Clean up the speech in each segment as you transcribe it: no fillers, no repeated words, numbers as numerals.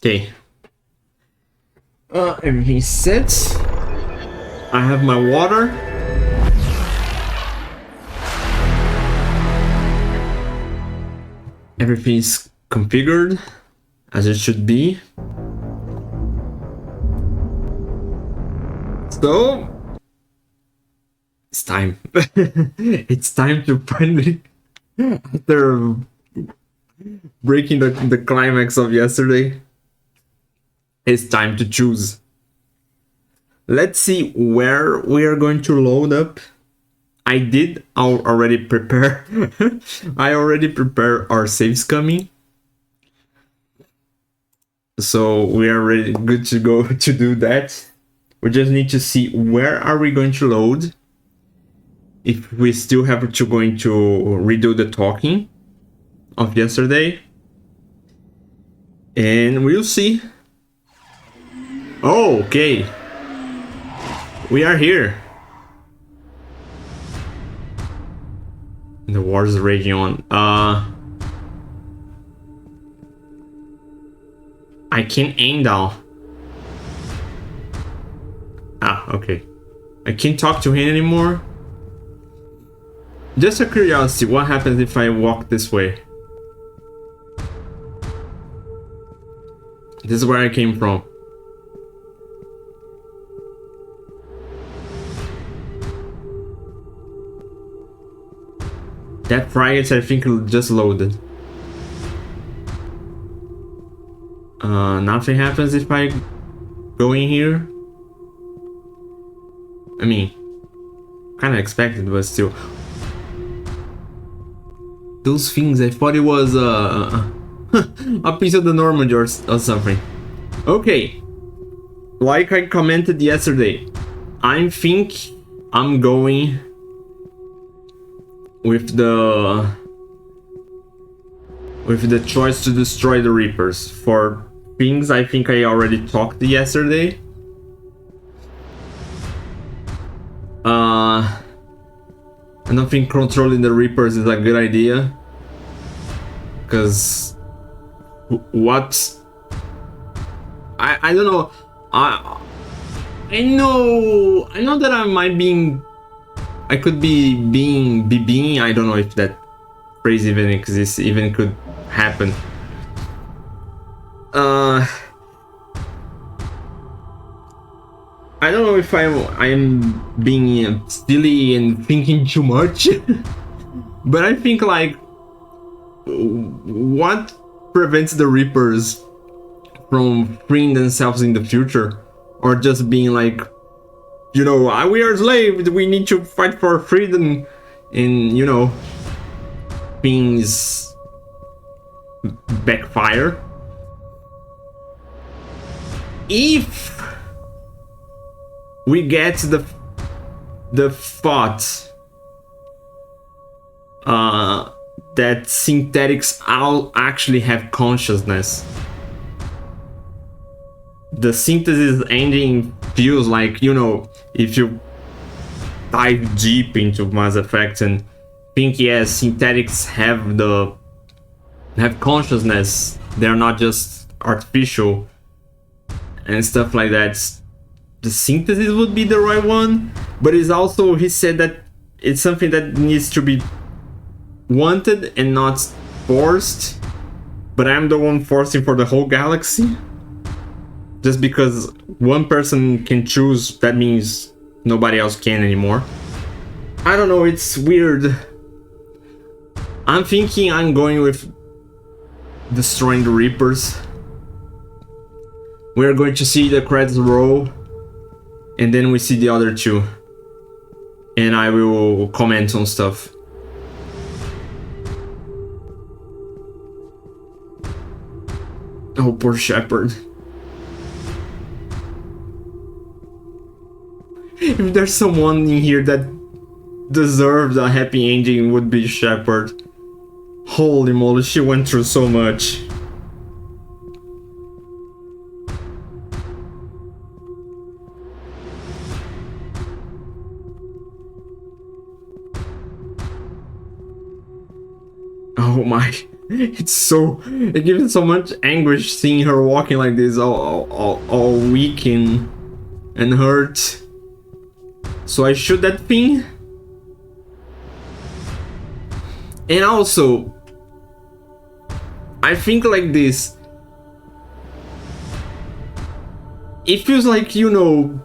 Okay. Everything's set. I have my water. Everything's configured as it should be. So it's time. It's time to finally, after breaking the climax of yesterday, it's time to choose. Let's see where we are going to load up. I did already prepare. I already prepared our saves coming. So we are ready, good to go to do that. We just need to see where are we going to load. If we still have to going to redo the talking of yesterday. And we'll see. Oh, okay. We are here. The war is raging on. I can't aim down. Ah, okay. I can't talk to him anymore. Just a curiosity, what happens if I walk this way? This is where I came from. That frigate, I think, just loaded. Nothing happens if I go in here. I mean, kind of expected, but still. Those things, I thought it was a piece of the Normandy or something. Okay, like I commented yesterday, I think I'm going with the choice to destroy the Reapers. For things I think I already talked yesterday. I don't think controlling the Reapers is a good idea. Because what? I don't know. I know that I could be being, I don't know if that phrase even exists, even could happen. I don't know if I'm being silly and thinking too much, but I think like what prevents the Reapers from freeing themselves in the future, or just being like, you know, we are slaves, we need to fight for freedom, and you know, things backfire. If we get the thought that synthetics all actually have consciousness. The synthesis engine feels like, you know, if you dive deep into Mass Effect and think, yes, synthetics have consciousness, they're not just artificial and stuff like that. The synthesis would be the right one, but it's also, he said that it's something that needs to be wanted and not forced, but I'm the one forcing for the whole galaxy. Just because one person can choose, that means nobody else can anymore. I don't know, it's weird. I'm thinking I'm going with destroying the Reapers. We're going to see the credits roll, and then we see the other two. And I will comment on stuff. Oh, poor Shepard. If there's someone in here that deserves a happy ending, it would be Shepard. Holy moly, she went through so much. Oh my. It's so... It gives me so much anguish seeing her walking like this, all weak and hurt. So I shoot that thing. And also, I think like this. It feels like, you know,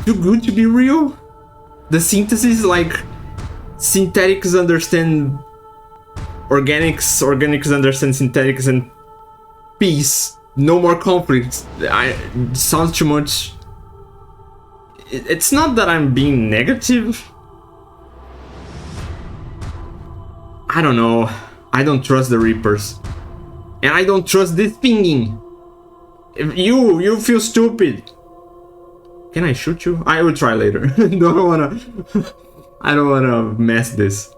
too good to be real. The synthesis, like, synthetics understand organics, organics understand synthetics, and peace. No more conflict. It sounds too much. It's not that I'm being negative. I don't know. I don't trust the Reapers. And I don't trust this thinking. If you feel stupid. Can I shoot you? I will try later. I don't wanna mess this.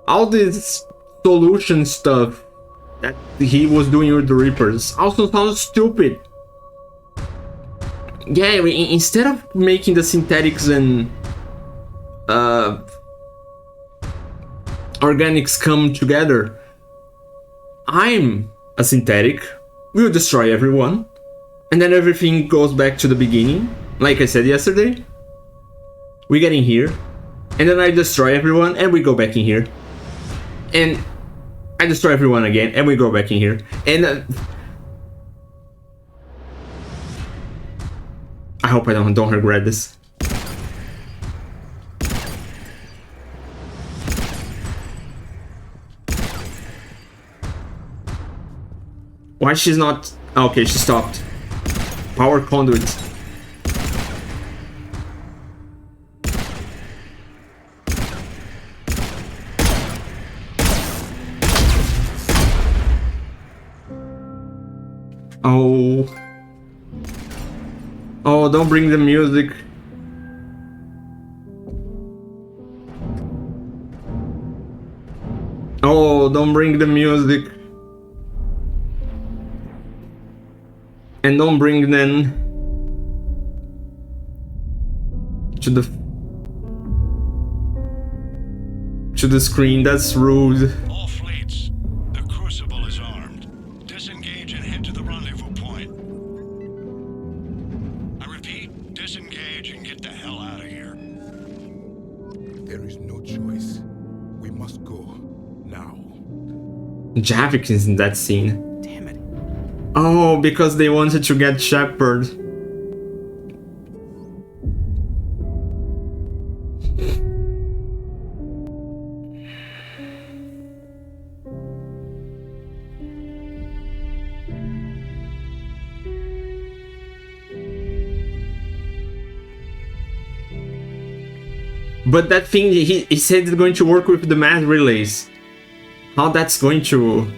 All this solution stuff that he was doing with the Reapers also sounds stupid. Yeah, instead of making the synthetics and organics come together, I'm a synthetic, we'll destroy everyone, and then everything goes back to the beginning. Like I said yesterday, we get in here, and then I destroy everyone, and we go back in here, and I destroy everyone again, and we go back in here, and I hope I don't regret this. Why she's not... Okay, she stopped. Power conduit. Oh. Oh, don't bring the music. Oh, don't bring the music. And don't bring them to the screen. That's rude. All fleets, the Crucible is armed. Disengage and head to the rendezvous point. I repeat, disengage and get the hell out of here. There is no choice. We must go now. Javik is in that scene. Damn it. Oh, because they wanted to get Shepard. But that thing, he said it's going to work with the mass relays. How that's going to...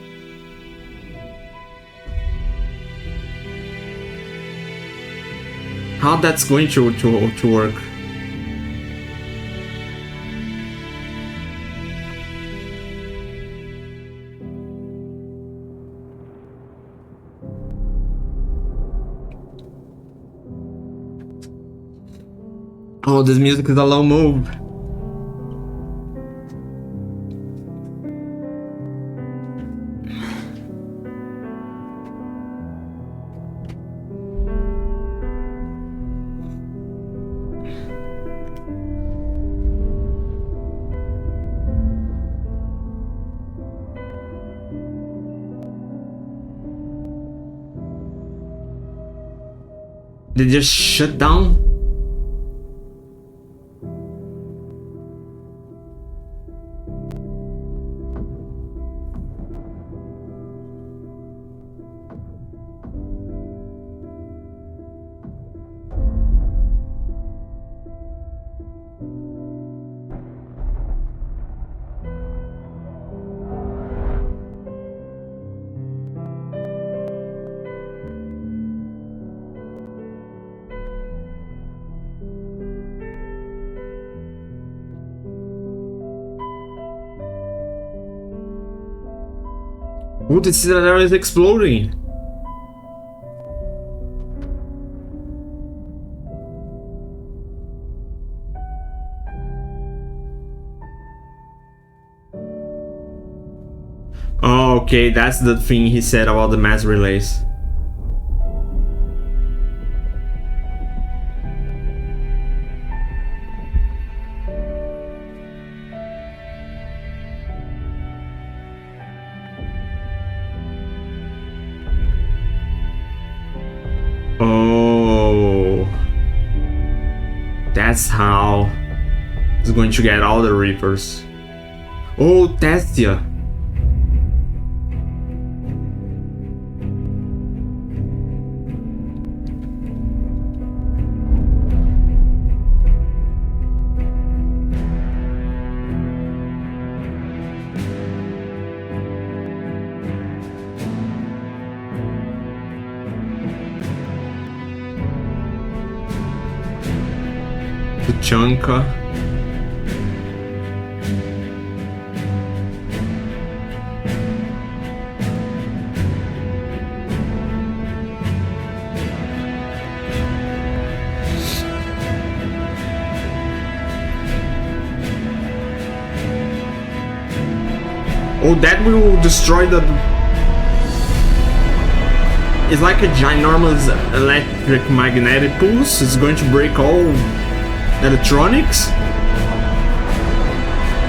How that's going to work? Oh, this music is a low move. They just shut down? Oh, the Citadel is exploding. Oh, okay, that's the thing he said about the mass relays. Oh, that's how he's going to get all the Reapers. Oh, Testia. Tuchanka. Oh, that will destroy the... It's like a ginormous electric magnetic pulse. It's going to break all electronics.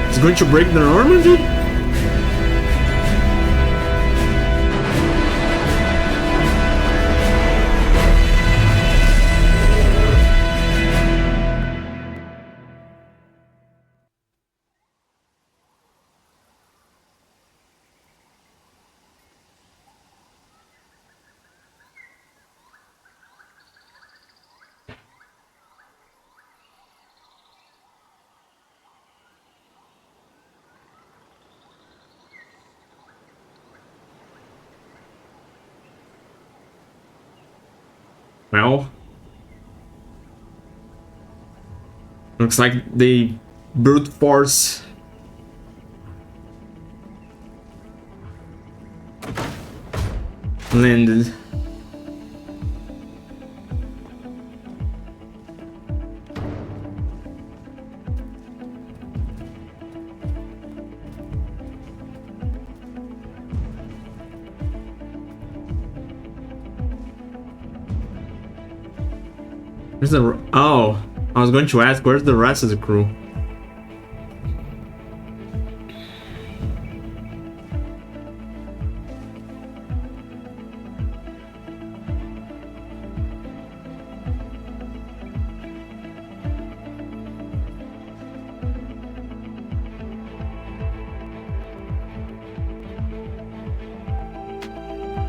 It's going to break the Normandy. Well, looks like they brute force landed. Where's the... Oh, I was going to ask, where's the rest of the crew?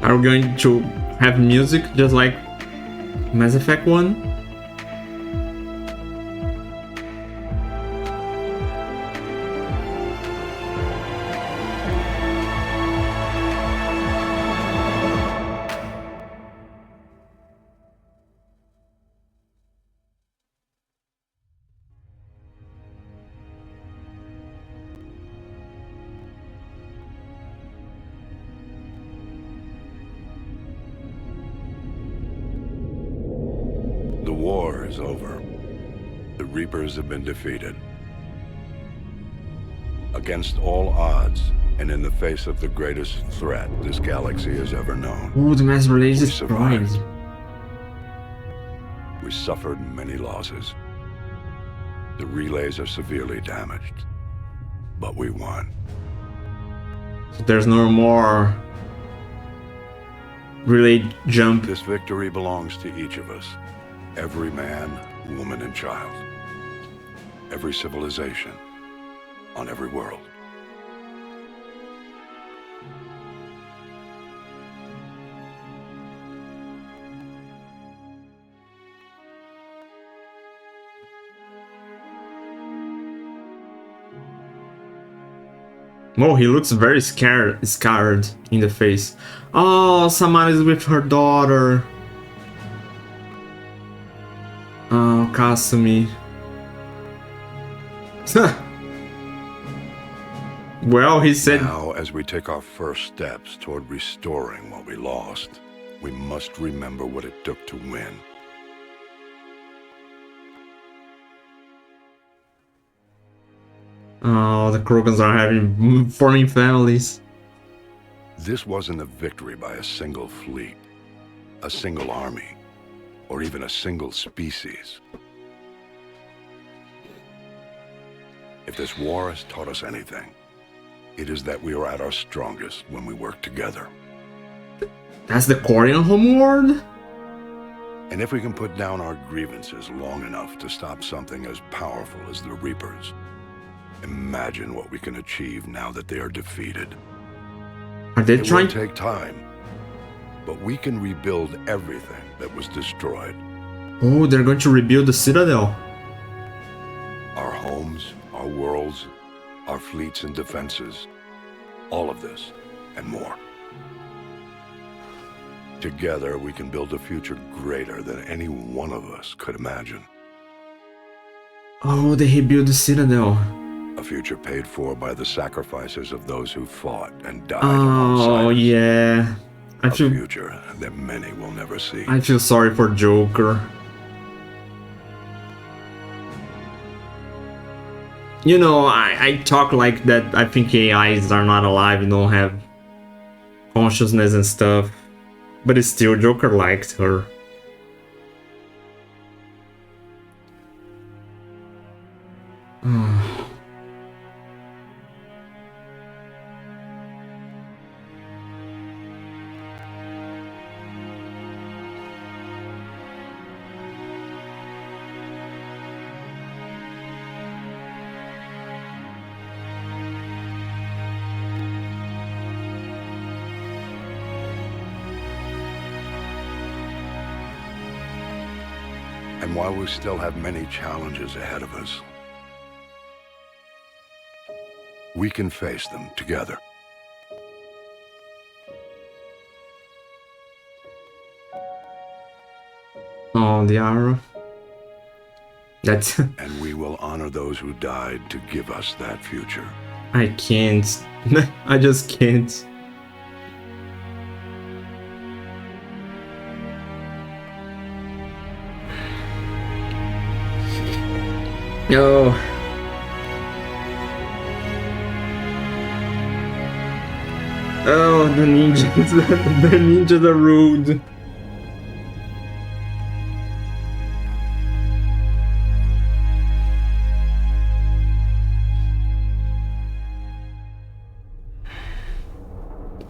Are we going to have music just like Mass Effect 1? The war is over. The Reapers have been defeated. Against all odds, and in the face of the greatest threat this galaxy has ever known. Ooh, the mass relays We destroyed. survived. We suffered many losses. The relays are severely damaged. But we won. So there's no more relay jump. This victory belongs to each of us. Every man, woman, and child. Every civilization. On every world. Oh, he looks very scared in the face. Oh, Samara is with her daughter. Oh, Kasumi. Well, he said... Now, as we take our first steps toward restoring what we lost, we must remember what it took to win. Oh, the Krogans are forming families. This wasn't a victory by a single fleet, a single army, or even a single species. If this war has taught us anything, it is that we are at our strongest when we work together. That's the Korean homeworld? And if we can put down our grievances long enough to stop something as powerful as the Reapers, imagine what we can achieve now that they are defeated. Are they It trying will take time, but we can rebuild everything that was destroyed. Oh, they're going to rebuild the Citadel. Our homes, our worlds, our fleets and defenses, all of this and more. Together, we can build a future greater than any one of us could imagine. Oh, they rebuild the Citadel. A future paid for by the sacrifices of those who fought and died Oh, alongside us. yeah. A future that many will never see. I feel sorry for Joker. You know, I talk like that. I think AIs are not alive, don't have consciousness and stuff. But it's still, Joker liked her. And while we still have many challenges ahead of us, we can face them together. Oh, the arrow. That's... And we will honor those who died to give us that future. I can't. I just can't. No. Oh, the ninjas. The ninjas are rude.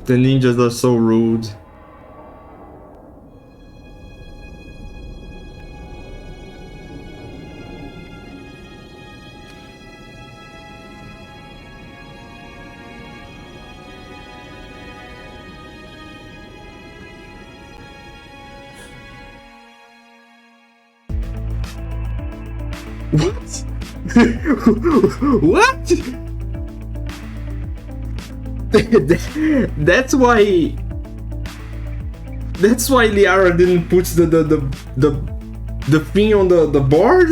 The ninjas are so rude. What? What? That's why Liara didn't put the thing on the board.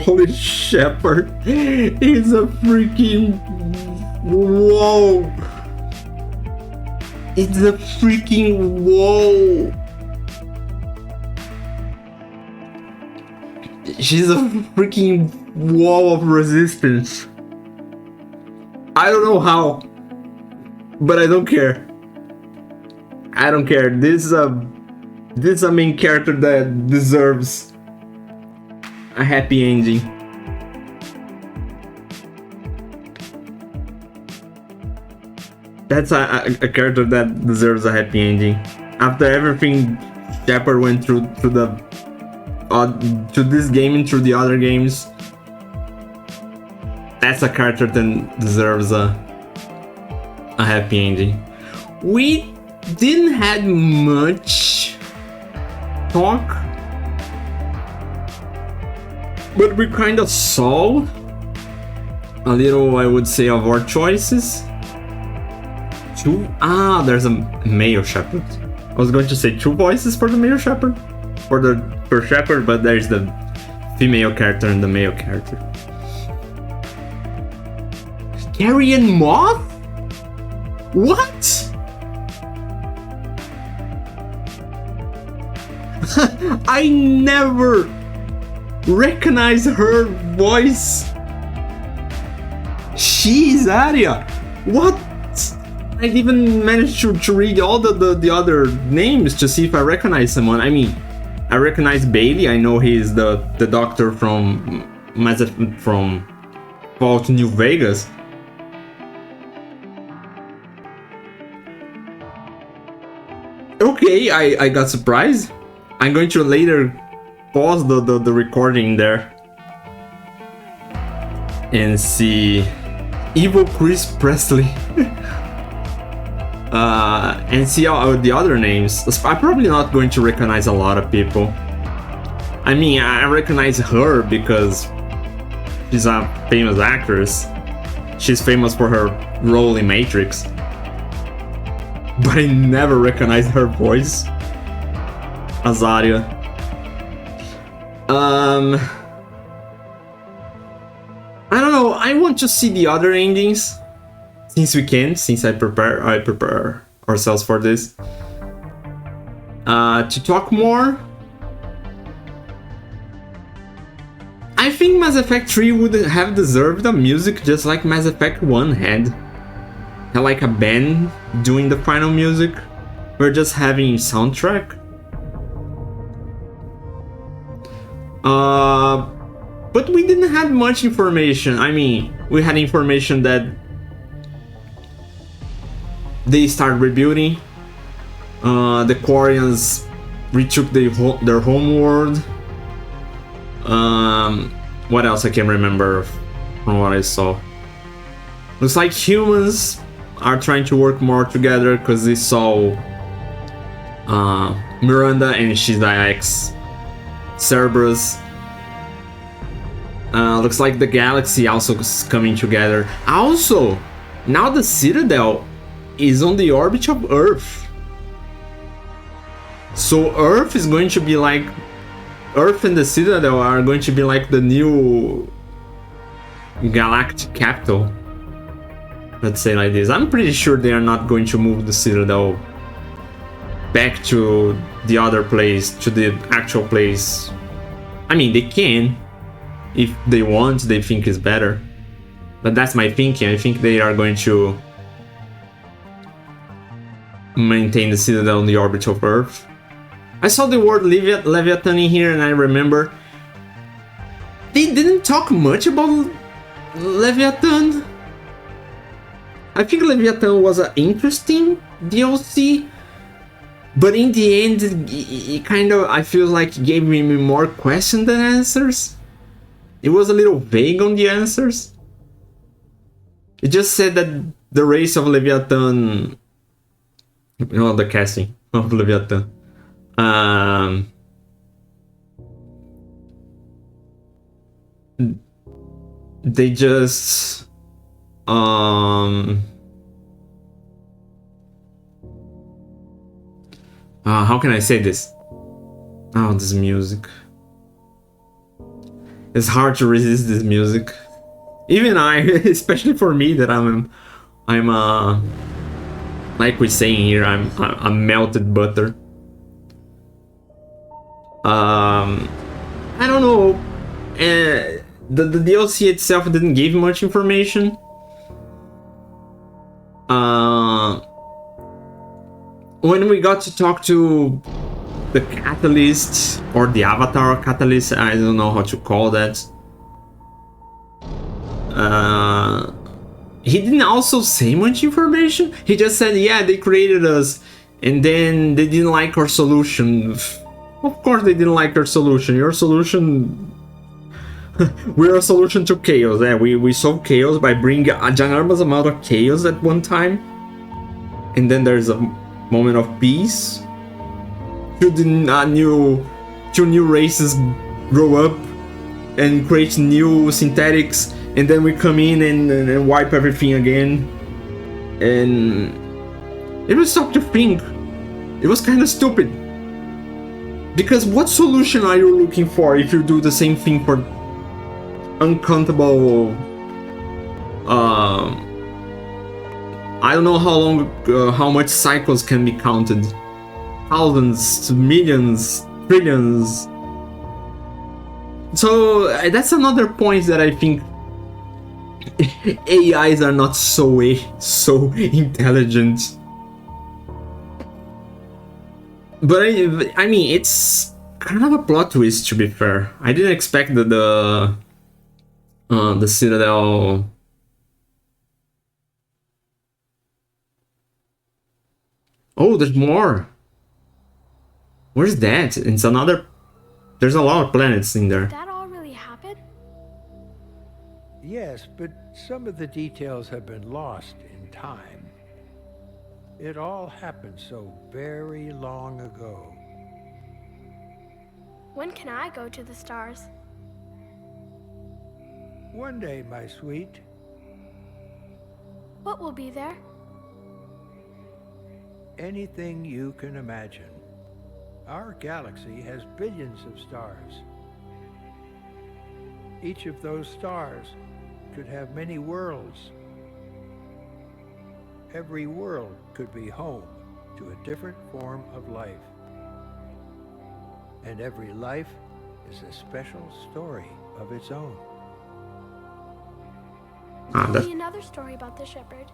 Holy Shepherd, he's a freaking whoa. It's a freaking whoa. She's a freaking wall of resistance. I don't know how, but I don't care. I don't care. This is a main character that deserves a happy ending. That's a character that deserves a happy ending. After everything Shepard went through to this game and through the other games, that's a character that deserves a happy ending. We didn't have much talk, but we kind of saw a little, I would say, of our choices. There's a male Shepard. I was going to say two voices for the male Shepard, for Shepard, but there's the female character and the male character. Carrion Moth? What? I never recognized her voice She's Arya! What? I didn't even manage to read all the other names to see if I recognize someone. I mean, I recognize Bailey. I know he's the doctor from Fallout New Vegas. Okay, I got surprised. I'm going to later pause the recording there and see Evil Chris Presley. And see all the other names. I'm probably not going to recognize a lot of people. I mean, I recognize her because she's a famous actress. She's famous for her role in Matrix. But I never recognized her voice as Arya. I don't know. I want to see the other endings. Since we can, since I prepare ourselves for this. To talk more, I think Mass Effect 3 would have deserved a music just like Mass Effect 1 had like a band doing the final music. We're just having soundtrack. But we didn't have much information. I mean, we had information that they started rebuilding. The Quarians retook their homeworld. What else I can remember from what I saw? Looks like humans are trying to work more together because they saw Miranda and she's ex Cerberus. Looks like the galaxy also is coming together. Also, now the Citadel is on the orbit of Earth. So Earth is going to be like... Earth and the Citadel are going to be like the new galactic capital. Let's say like this. I'm pretty sure they are not going to move the Citadel back to the other place, to the actual place. I mean, they can. If they want, they think it's better. But that's my thinking. I think they are going to maintain the Citadel on the orbit of Earth. I saw the word Leviathan in here and I remember they didn't talk much about Leviathan. I think Leviathan was an interesting DLC, but in the end it kind of, I feel like, gave me more questions than answers. It was a little vague on the answers. It just said that the race of Leviathan, the casting of Leviathan, they just how can I say this? Oh, this music. It's hard to resist this music. Even I, especially for me, that I'm like we're saying here, I'm melted butter. I don't know. The DLC itself didn't give much information. When we got to talk to the Catalyst, or the Avatar Catalyst, I don't know how to call that. He didn't also say much information. He just said, yeah, they created us, and then they didn't like our solution. Of course they didn't like our solution. Your solution... We're a solution to chaos. Yeah, we solve chaos by bringing a ginormous amount of chaos at one time. And then there's a moment of peace. Two new races grow up and create new synthetics. And then we come in and wipe everything again. And it was tough to think. It was kind of stupid. Because what solution are you looking for if you do the same thing for uncountable... I don't know how long, how much cycles can be counted. Thousands, millions, trillions. So that's another point that I think AIs are not so intelligent. But I mean, it's kind of a plot twist, to be fair. I didn't expect the Citadel. Oh, there's more. Where's that? It's another. There's a lot of planets in there. Did that all really happen? Yes, but some of the details have been lost in time. It all happened so very long ago. When can I go to the stars? One day, my sweet. What will be there? Anything you can imagine. Our galaxy has billions of stars. Each of those stars could have many worlds. Every world could be home to a different form of life. And every life is a special story of its own. Tell me another story about the shepherd.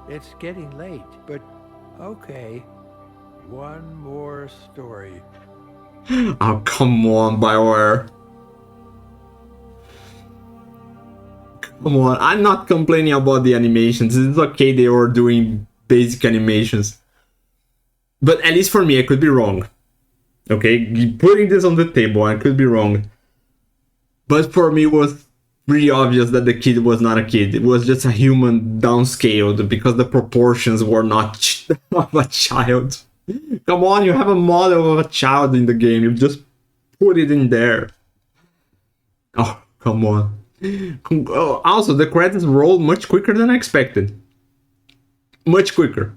It's getting late, but okay. One more story. Oh, come on, BioWare. Come on, I'm not complaining about the animations. It's okay they were doing basic animations. But at least for me, I could be wrong. Okay, putting this on the table, I could be wrong. But for me, it was pretty obvious that the kid was not a kid. It was just a human downscaled because the proportions were not of a child. Come on, you have a model of a child in the game. You just put it in there. Oh, come on. Also, the credits rolled much quicker than I expected. Much quicker.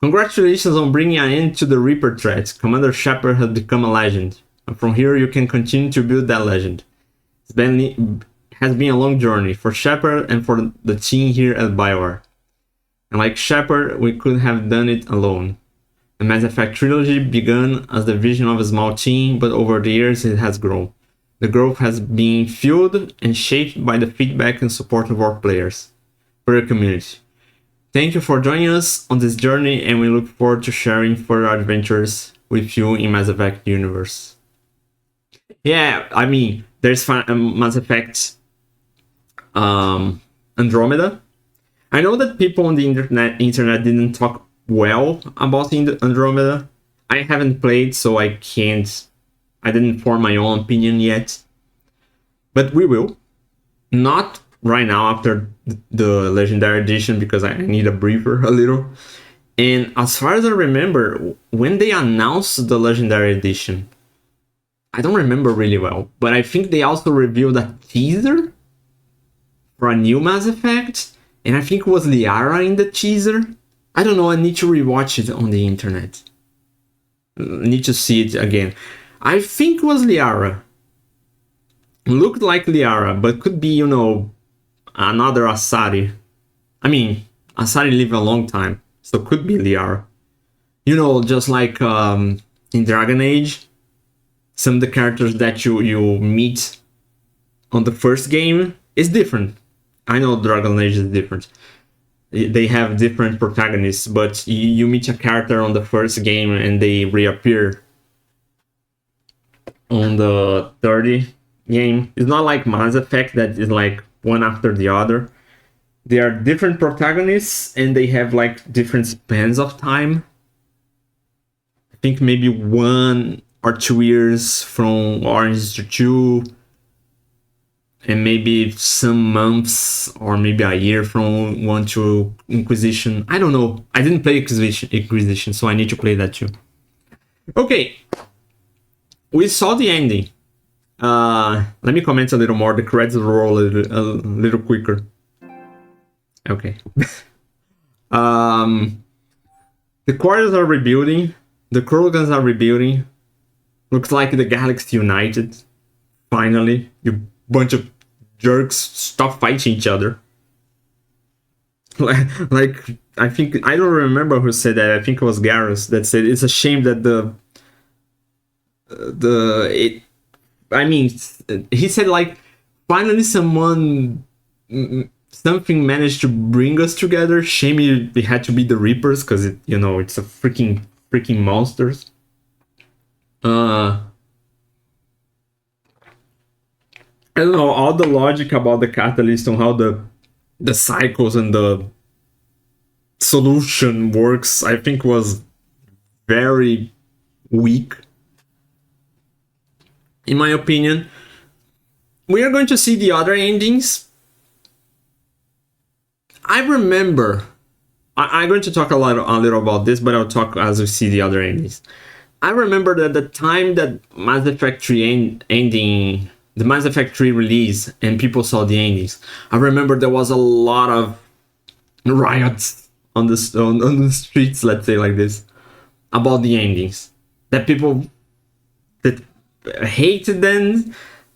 Congratulations on bringing an end to the Reaper threat. Commander Shepard has become a legend. And from here, you can continue to build that legend. Has been a long journey for Shepard and for the team here at BioWare. And like Shepard, we could have done it alone. The Mass Effect trilogy began as the vision of a small team, but over the years it has grown. The growth has been fueled and shaped by the feedback and support of our players, for the community. Thank you for joining us on this journey, and we look forward to sharing further adventures with you in Mass Effect universe. Yeah, I mean, there's Mass Effect Andromeda. I know that people on the internet didn't talk well about Andromeda. I haven't played, so I didn't form my own opinion yet. But we will. Not right now after the Legendary Edition, because I need a breather a little. And as far as I remember, when they announced the Legendary Edition, I don't remember really well, but I think they also revealed a teaser for a new Mass Effect, and I think it was Liara in the teaser. I don't know, I need to rewatch it on the internet. I need to see it again. I think it was Liara. Looked like Liara, but could be, another Asari. I mean, Asari lived a long time, so could be Liara. Just like in Dragon Age, some of the characters that you meet on the first game is different. I know Dragon Age is different. They have different protagonists, but you meet a character on the first game and they reappear on the third game. It's not like Mass Effect that is like one after the other. They are different protagonists and they have like different spans of time. I think maybe 1 or 2 years from Orange to 2, and maybe some months or maybe a year from 1 to Inquisition. I don't know. I didn't play Inquisition, so I need to play that too. Okay. We saw the ending. Let me comment a little more. The credits roll a little quicker. Okay. The quarters are rebuilding. The Krogans are rebuilding. Looks like the galaxy united. Finally. You bunch of jerks, stop fighting each other. Like, I think, I don't remember who said that. I think it was Garrus that said it's a shame that he said like finally something managed to bring us together. Shame it had to be the Reapers, because it's a freaking monsters. I don't know, all the logic about the catalyst and how the cycles and the solution works, I think was very weak, in my opinion. We are going to see the other endings. I remember, I'm going to talk a little about this, but I'll talk as we see the other endings. I remember that the time that Mass Effect 3 ending, the Mass Effect 3 release, and people saw the endings, I remember there was a lot of riots on the streets, let's say like this, about the endings. That people that hated them,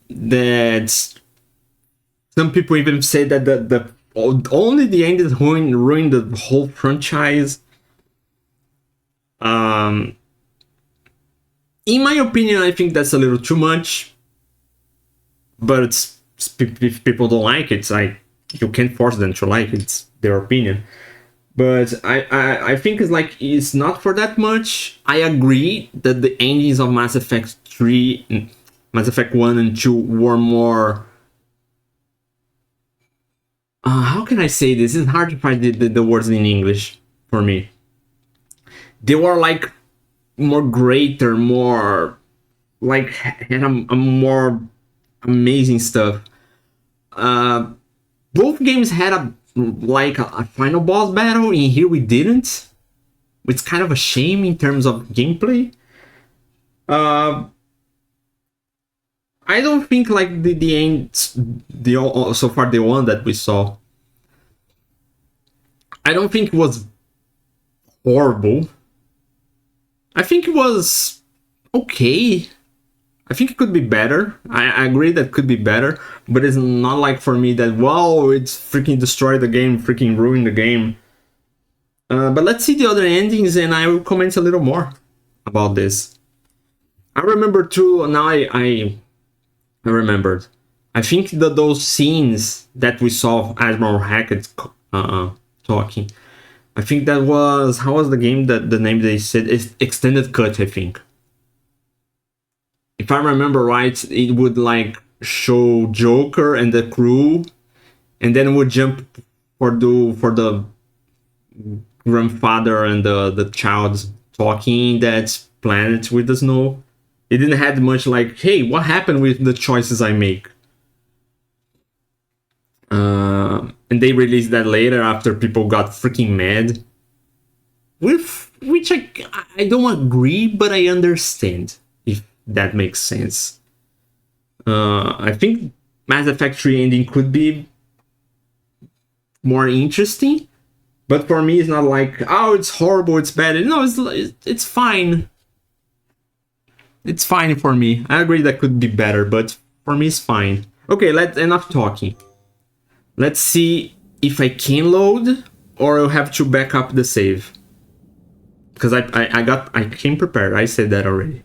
that some people even say that the only the endings ruined the whole franchise. In my opinion, I think that's a little too much. But if people don't like it, it's like you can't force them to like it. It's their opinion. But I think it's not for that much. I agree that the endings of Mass Effect 3, Mass Effect 1 and 2 were more... how can I say this? It's hard to find the words in English for me. They were like more greater, more like had a more amazing stuff. Both games had a final boss battle, and here we didn't. It's kind of a shame in terms of gameplay. I don't think like the end, so far the one that we saw, I don't think it was horrible. I think it was okay. I think it could be better. I agree that it could be better, but it's not like for me that, wow, it's freaking destroyed the game, freaking ruined the game. But let's see the other endings, and I will comment a little more about this. I remember too, now I remembered. I think that those scenes that we saw of Admiral Hackett talking, I think that was, how was the game that the name they said is Extended Cut, I think. If I remember right, it would like show Joker and the crew, and then it would jump for the grandfather and the child talking that planet with the snow. It didn't have much like, hey, what happened with the choices I make? And they released that later after people got freaking mad. With which I don't agree, but I understand, if that makes sense. I think Mass Effect 3 ending could be more interesting, but for me it's not like, oh, it's horrible, it's bad. No, it's fine. It's fine for me. I agree that could be better, but for me it's fine. Okay, enough talking. Let's see if I can load or I'll have to back up the save. Because I came prepared. I said that already.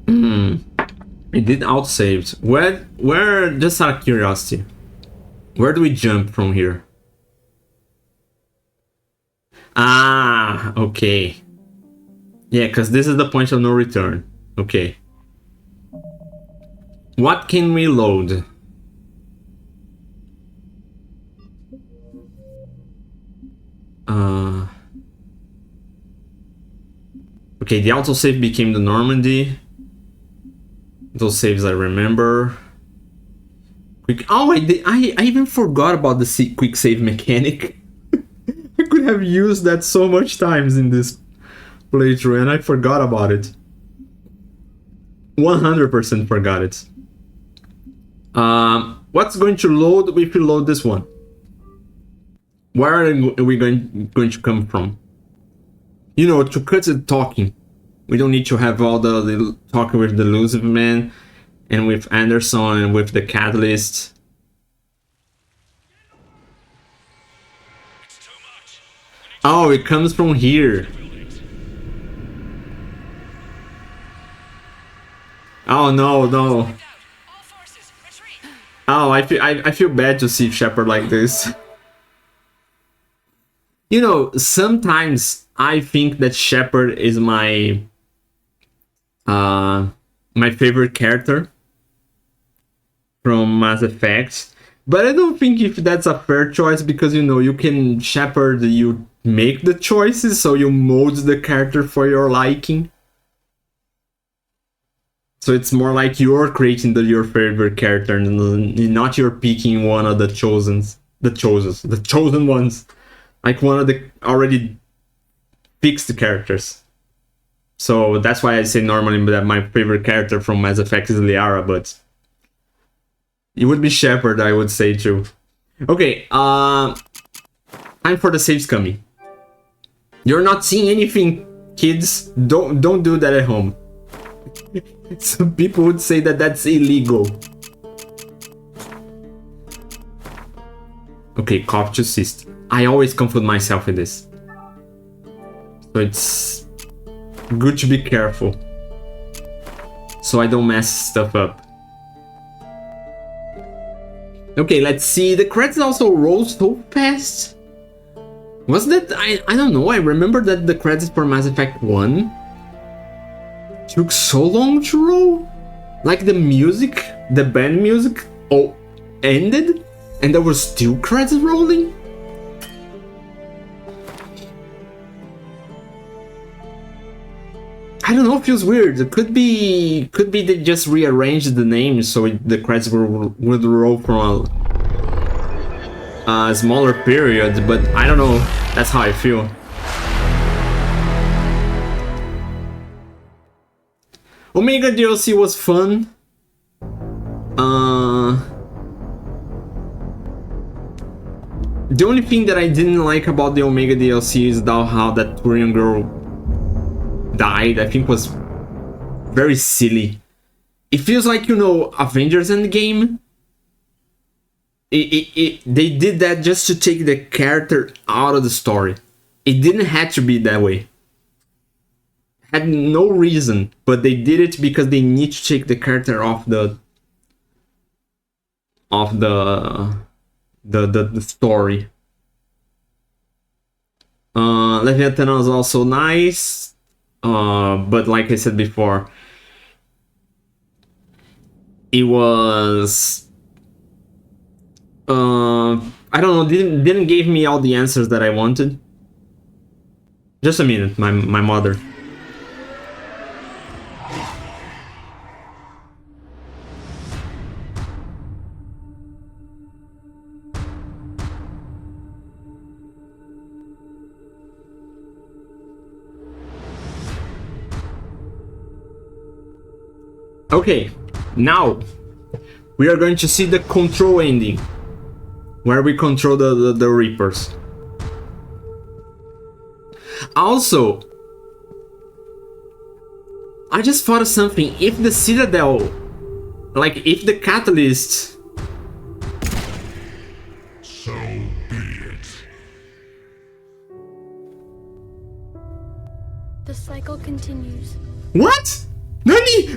It did out-saved. Where, just out of curiosity, where do we jump from here? Ah, okay. Yeah, because this is the point of no return. Okay. What can we load? Okay, the autosave became the Normandy. Those saves I remember. Quick. Oh, I even forgot about the quick save mechanic. I could have used that so much times in this playthrough, and I forgot about it. 100% forgot it. What's going to load if we load this one? Where are we going to come from? You know, to cut the talking. We don't need to have all the talking with the elusive man and with Anderson and with the catalyst. Oh, it comes from here. Oh no, no. Oh, I feel bad to see Shepard like this. You know, sometimes I think that Shepard is my favorite character from Mass Effect. But I don't think if that's a fair choice, because you know, you can Shepard, you make the choices, so you mold the character for your liking. So it's more like you're creating your favorite character, and not you're picking one of the chosen ones, like one of the already fixed characters. So that's why I say normally that my favorite character from Mass Effect is Liara, but it would be Shepard, I would say too. Okay, time for the saves coming. You're not seeing anything, kids. Don't do that at home. Some people would say that that's illegal. Okay, cop to assist. I always confuse myself with this. So it's good to be careful, so I don't mess stuff up. Okay, let's see. The credits also roll so fast. Was that... I don't know. I remember that the credits for Mass Effect 1 took so long to roll. Like the music, the band music, ended, and there were still credits rolling. I don't know, it feels weird. It could be they just rearranged the names so the credits would roll from a smaller period, but I don't know. That's how I feel. Omega DLC was fun. The only thing that I didn't like about the Omega DLC is how that Korean girl died. I think was very silly. It feels like, you know, Avengers Endgame. They did that just to take the character out of the story. It didn't have to be that way. Had no reason, but they did it because they need to take the character off the story. Leviathan was also nice, but like I said before, it was I don't know, didn't give me all the answers that I wanted. Just a minute, my mother. Okay, now we are going to see the control ending, where we control the Reapers. Also, I just thought of something. If the Citadel, like if the Catalyst... So be it. The cycle continues. What? Nani?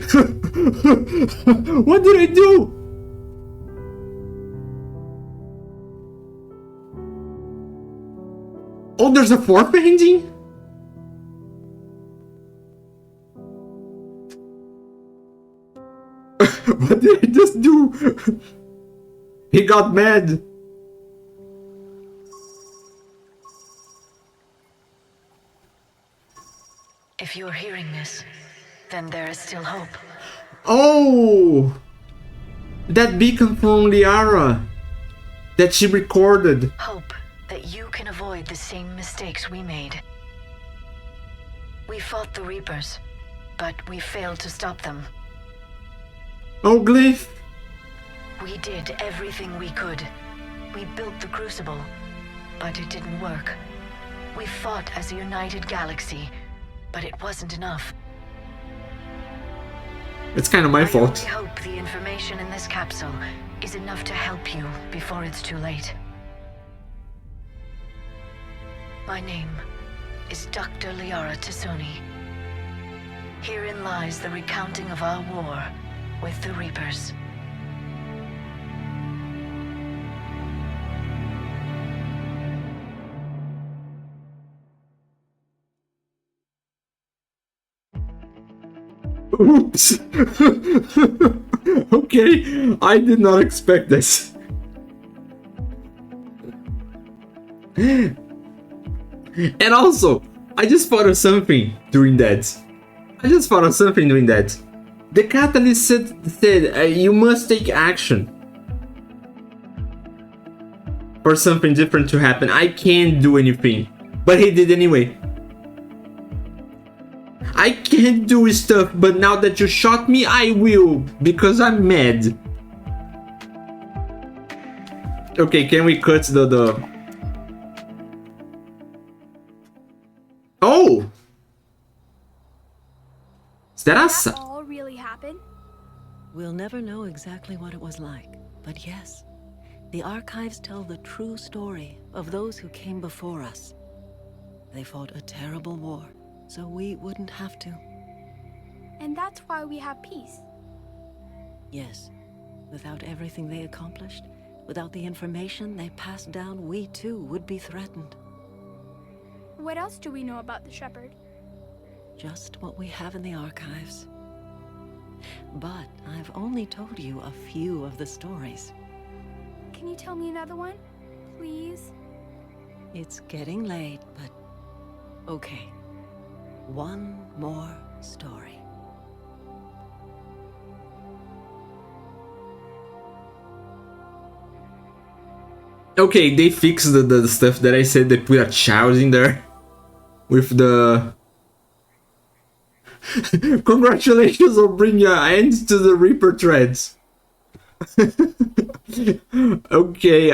What did I do? Oh, there's a fourth ending? What did I just do? He got mad. If you're hearing this, then there is still hope. Oh! That beacon from Liara that she recorded. Hope that you can avoid the same mistakes we made. We fought the Reapers, but we failed to stop them. Oh, Glyph! We did everything we could. We built the Crucible, but it didn't work. We fought as a united galaxy, but it wasn't enough. It's kind of my fault. I only hope the information in this capsule is enough to help you before it's too late. My name is Dr. Liara T'Soni. Herein lies the recounting of our war with the Reapers. Oops. Okay, I did not expect this. And also, I just thought of something during that. The catalyst said you must take action for something different to happen. I can't do anything, but he did anyway. I can't do stuff, but now that you shot me, I will, because I'm mad. Okay, can we cut the... Oh! Is that That us? all really happened? We'll never know exactly what it was like, but yes, the archives tell the true story of those who came before us. They fought a terrible war, so we wouldn't have to. And that's why we have peace. Yes, without everything they accomplished, without the information they passed down, we too would be threatened. What else do we know about the Shepherd? Just what we have in the archives. But I've only told you a few of the stories. Can you tell me another one, please? It's getting late, but okay. One more story. Okay, they fixed the stuff that I said. They put a child in there with the... Congratulations on bringing an end to the Reaper threads. Okay,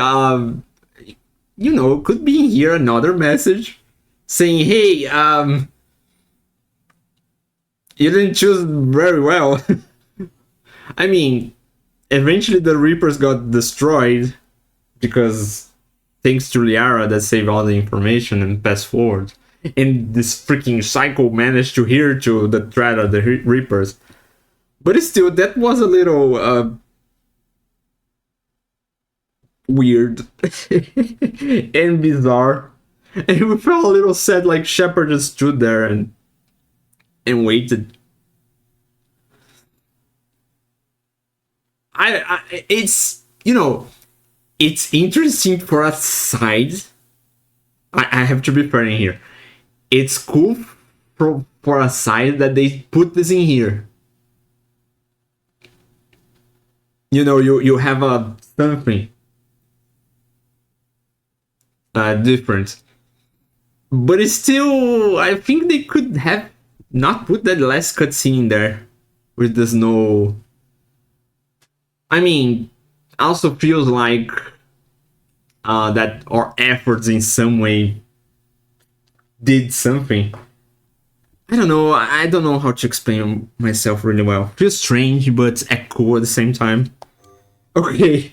you know, could be here another message saying, hey, you didn't choose very well. I mean, eventually the Reapers got destroyed because thanks to Liara that saved all the information and passed forward. And this freaking psycho managed to hear to the threat of the Reapers. But still, that was a little weird and bizarre. And we felt a little sad, like Shepard just stood there and waited. It's, you know, it's interesting for a side. I have to be fair in here. It's cool for a side that they put this in here. You know, you have a something different. But it's still, I think they could have not put that last cutscene in there with the snow. I mean, also feels like that our efforts in some way did something. I don't know. I don't know how to explain myself really well. Feels strange, but cool at the same time. Okay,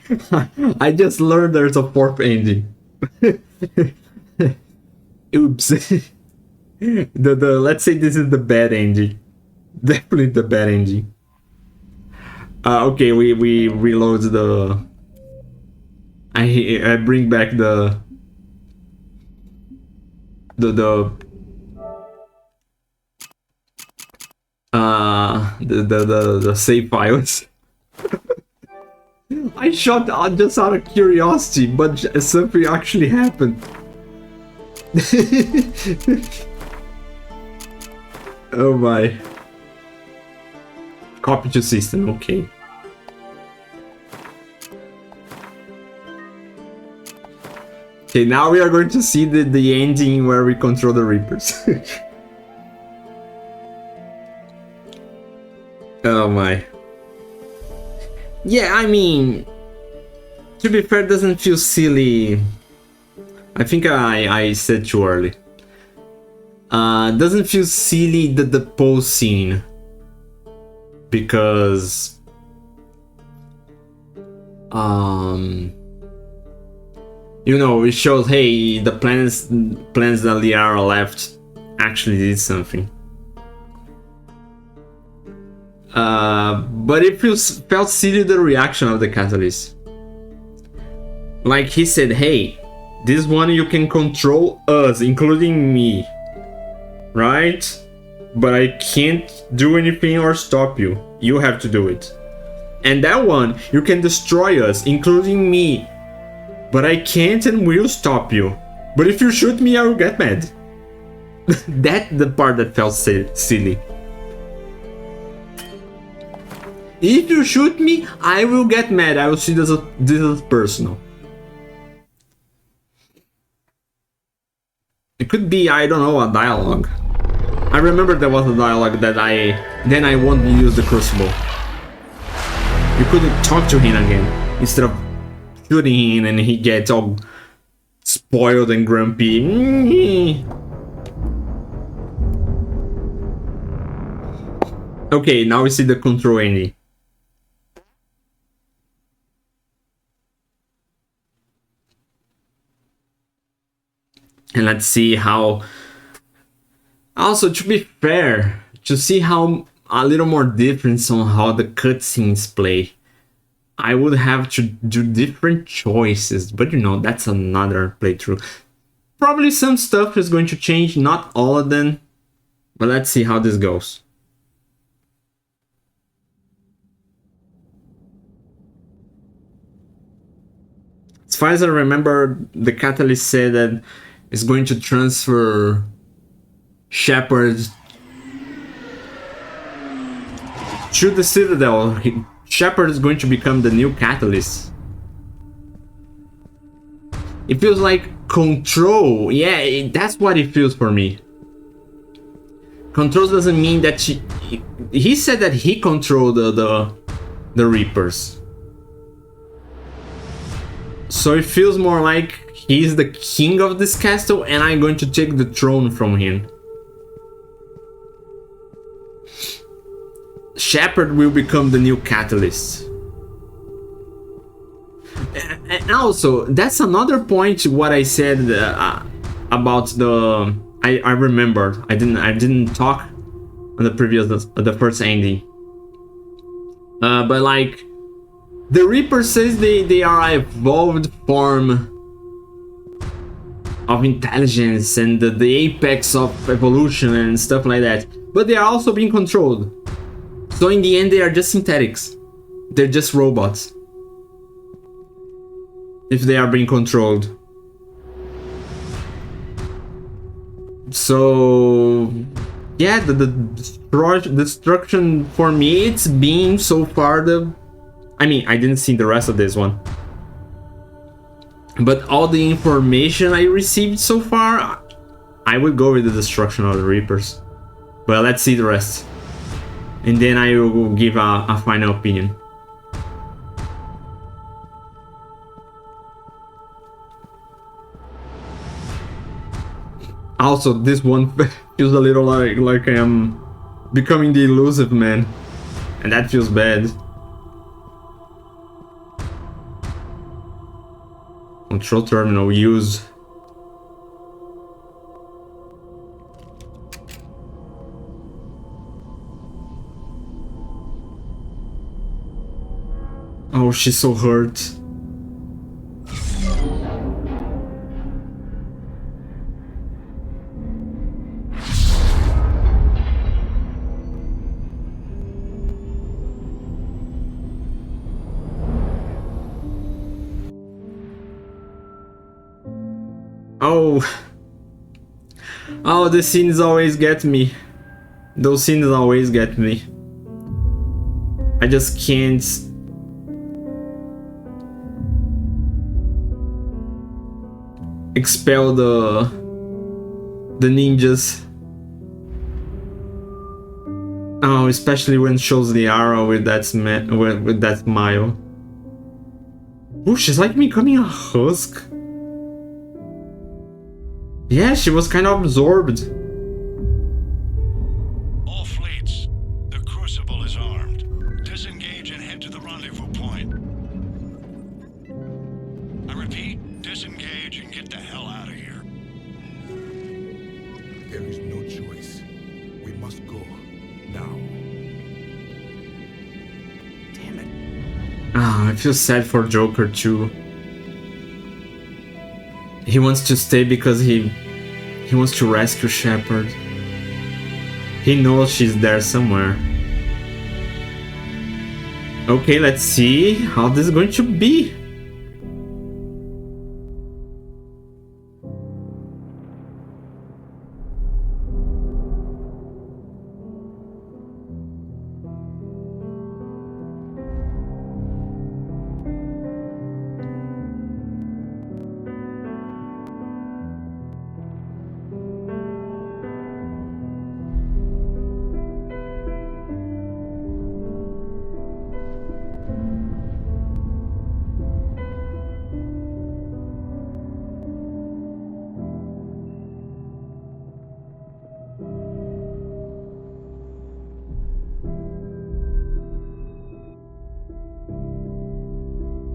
I just learned there's a fourth ending. Oops. the let's say this is the bad ending. Definitely the bad ending. Okay, we reload the. I bring back the save files. I shot just out of curiosity, but something actually happened. Oh my. Copy to system, okay. Okay, now we are going to see the ending where we control the Reapers. Oh my. Yeah, I mean, to be fair, it doesn't feel silly. I think I said too early. Doesn't feel silly the post scene, because you know, it shows, hey, the plans that Liara left actually did something. But it felt silly, the reaction of the catalyst. Like he said, hey, this one you can control us, including me, right? But I can't do anything or stop you. You have to do it. And that one, you can destroy us, including me. But I can't and will stop you. But if you shoot me, I will get mad. That's the part that felt silly. If you shoot me, I will get mad. I will see this as personal. It could be, I don't know, a dialogue. I remember there was a dialogue that then I won't use the crucible. You couldn't talk to him again, instead of shooting him and he gets all spoiled and grumpy. Okay, now we see the control ending. And let's see how... Also, to be fair, to see how a little more difference on how the cutscenes play, I would have to do different choices, but you know, that's another playthrough. Probably some stuff is going to change, not all of them, but let's see how this goes. As far as I remember, the catalyst said that it's going to transfer Shepard to the Citadel. Shepard is going to become the new catalyst. It feels like control. Yeah, that's what it feels for me. Control doesn't mean that he said that he controlled the Reapers. So it feels more like he's the king of this castle and I'm going to take the throne from him. Shepard will become the new catalyst. And also, that's another point what I said about the... I remember I didn't talk on the first ending. But like, the Reaper says they are an evolved form of intelligence and the apex of evolution and stuff like that. But they are also being controlled. So in the end, they are just synthetics. They're just robots. If they are being controlled. So yeah, the destruction for me, it's been so far the... I mean, I didn't see the rest of this one. But all the information I received so far, I would go with the destruction of the Reapers. Well, let's see the rest. And then I will give a final opinion. Also, this one feels a little like I am becoming the elusive man. And that feels bad. Control terminal use. Oh, she's so hurt. Oh, the scenes always get me. Those scenes always get me. I just can't. Expel the ninjas. Oh, especially when it shows the arrow with that smile. Oh, she's like becoming a husk. Yeah, she was kind of absorbed. All fleets, the Crucible is armed. Disengage and head to the rendezvous point. I repeat, disengage and get the hell out of here. There is no choice. We must go now. Damn it. Ah, I feel sad for Joker too. He wants to stay because he wants to rescue Shepard. He knows she's there somewhere. Okay, let's see how this is going to be.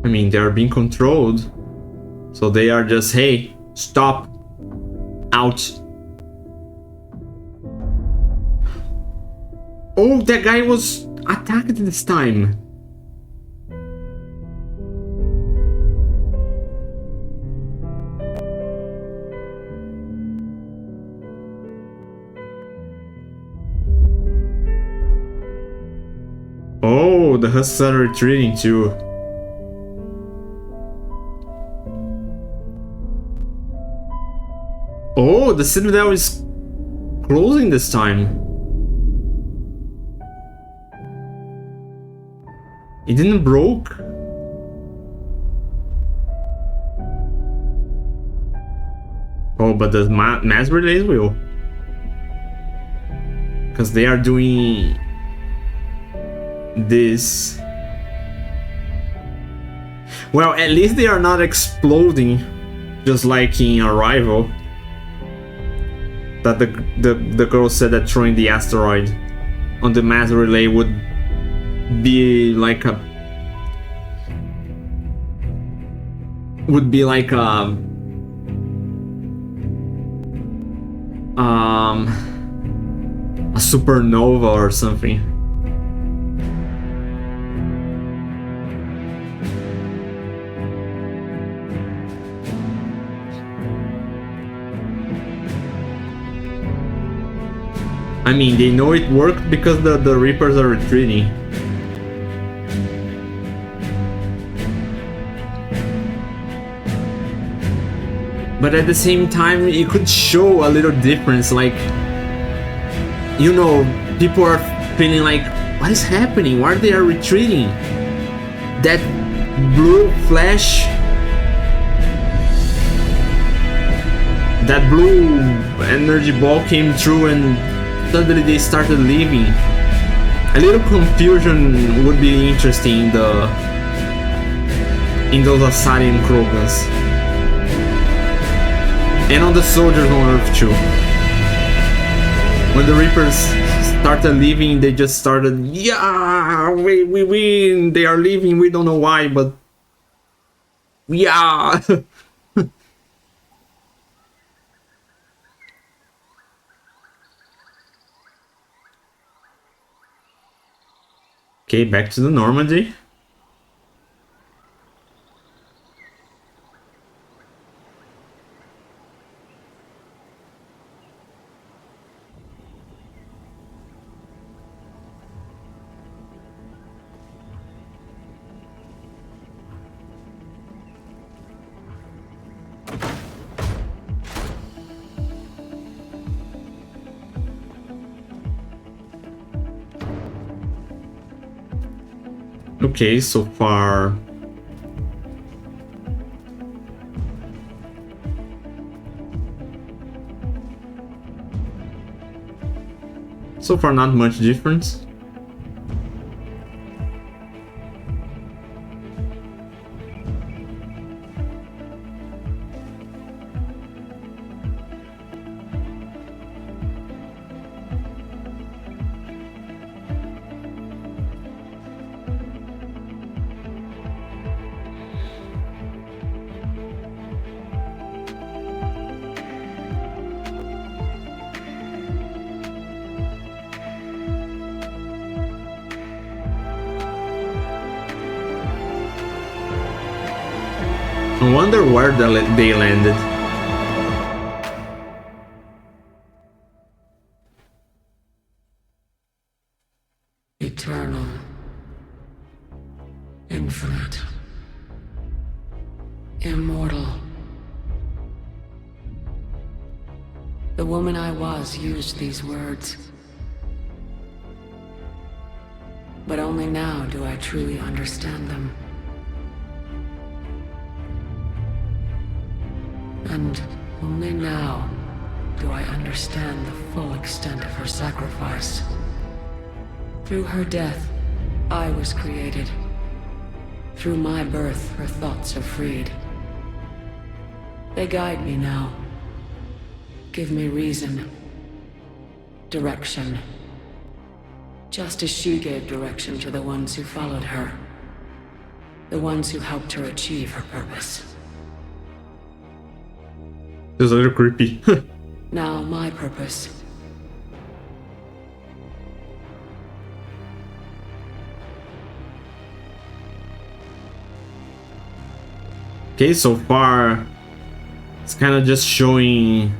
I mean, they are being controlled. So they are just, hey, stop. Out. Oh, that guy was attacked this time. Oh, the husks are retreating too. Oh, the citadel is closing this time. It didn't broke. Oh, but the mass relays will. Because they are doing this. Well, at least they are not exploding, just like in Arrival. That the girl said that throwing the asteroid on the mass relay would be like a a supernova or something. I mean, they know it worked because the Reapers are retreating. But at the same time, it could show a little difference, like, you know, people are feeling like, what is happening? Why they are retreating? That blue flash, that blue energy ball came through and suddenly they started leaving. A little confusion would be interesting in those Asarian Krogans. And on the soldiers on Earth too. When the Reapers started leaving, they just started, yeah, we win, they are leaving, we don't know why, but yeah. Okay, back to the Normandy. Okay, so far not much difference. I wonder where they landed. Eternal. Infinite. Immortal. The woman I was used these words. But only now do I truly understand them. And only now do I understand the full extent of her sacrifice. Through her death, I was created. Through my birth, her thoughts are freed. They guide me now. Give me reason. Direction. Just as she gave direction to the ones who followed her. The ones who helped her achieve her purpose. It was a little creepy. Now my purpose. Okay, so far it's kind of just showing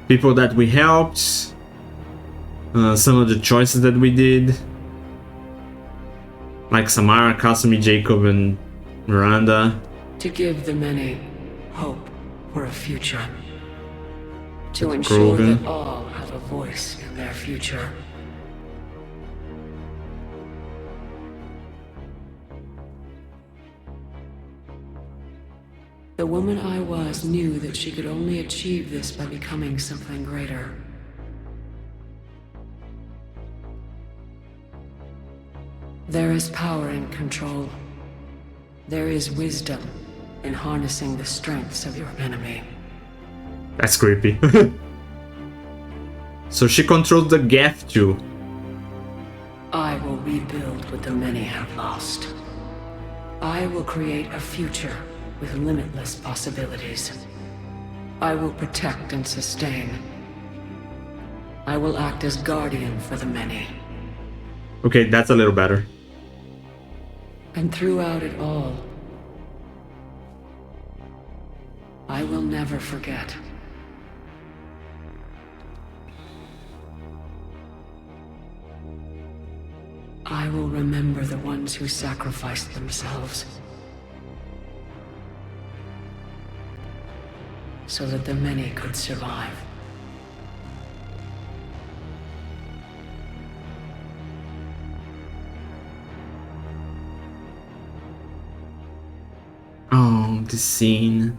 people that we helped, some of the choices that we did, like Samara, Kasumi, Jacob, and Miranda. To give the many hope for a future. To That's ensure Grogan. that all have a voice in their future. The woman I was knew that she could only achieve this by becoming something greater. There is power in control. There is wisdom in harnessing the strengths of your enemy. That's creepy. So she controls the Geth too. I will rebuild what the many have lost. I will create a future with limitless possibilities. I will protect and sustain. I will act as guardian for the many. Okay, that's a little better. And throughout it all, I will never forget. I will remember the ones who sacrificed themselves so that the many could survive. Oh, this scene.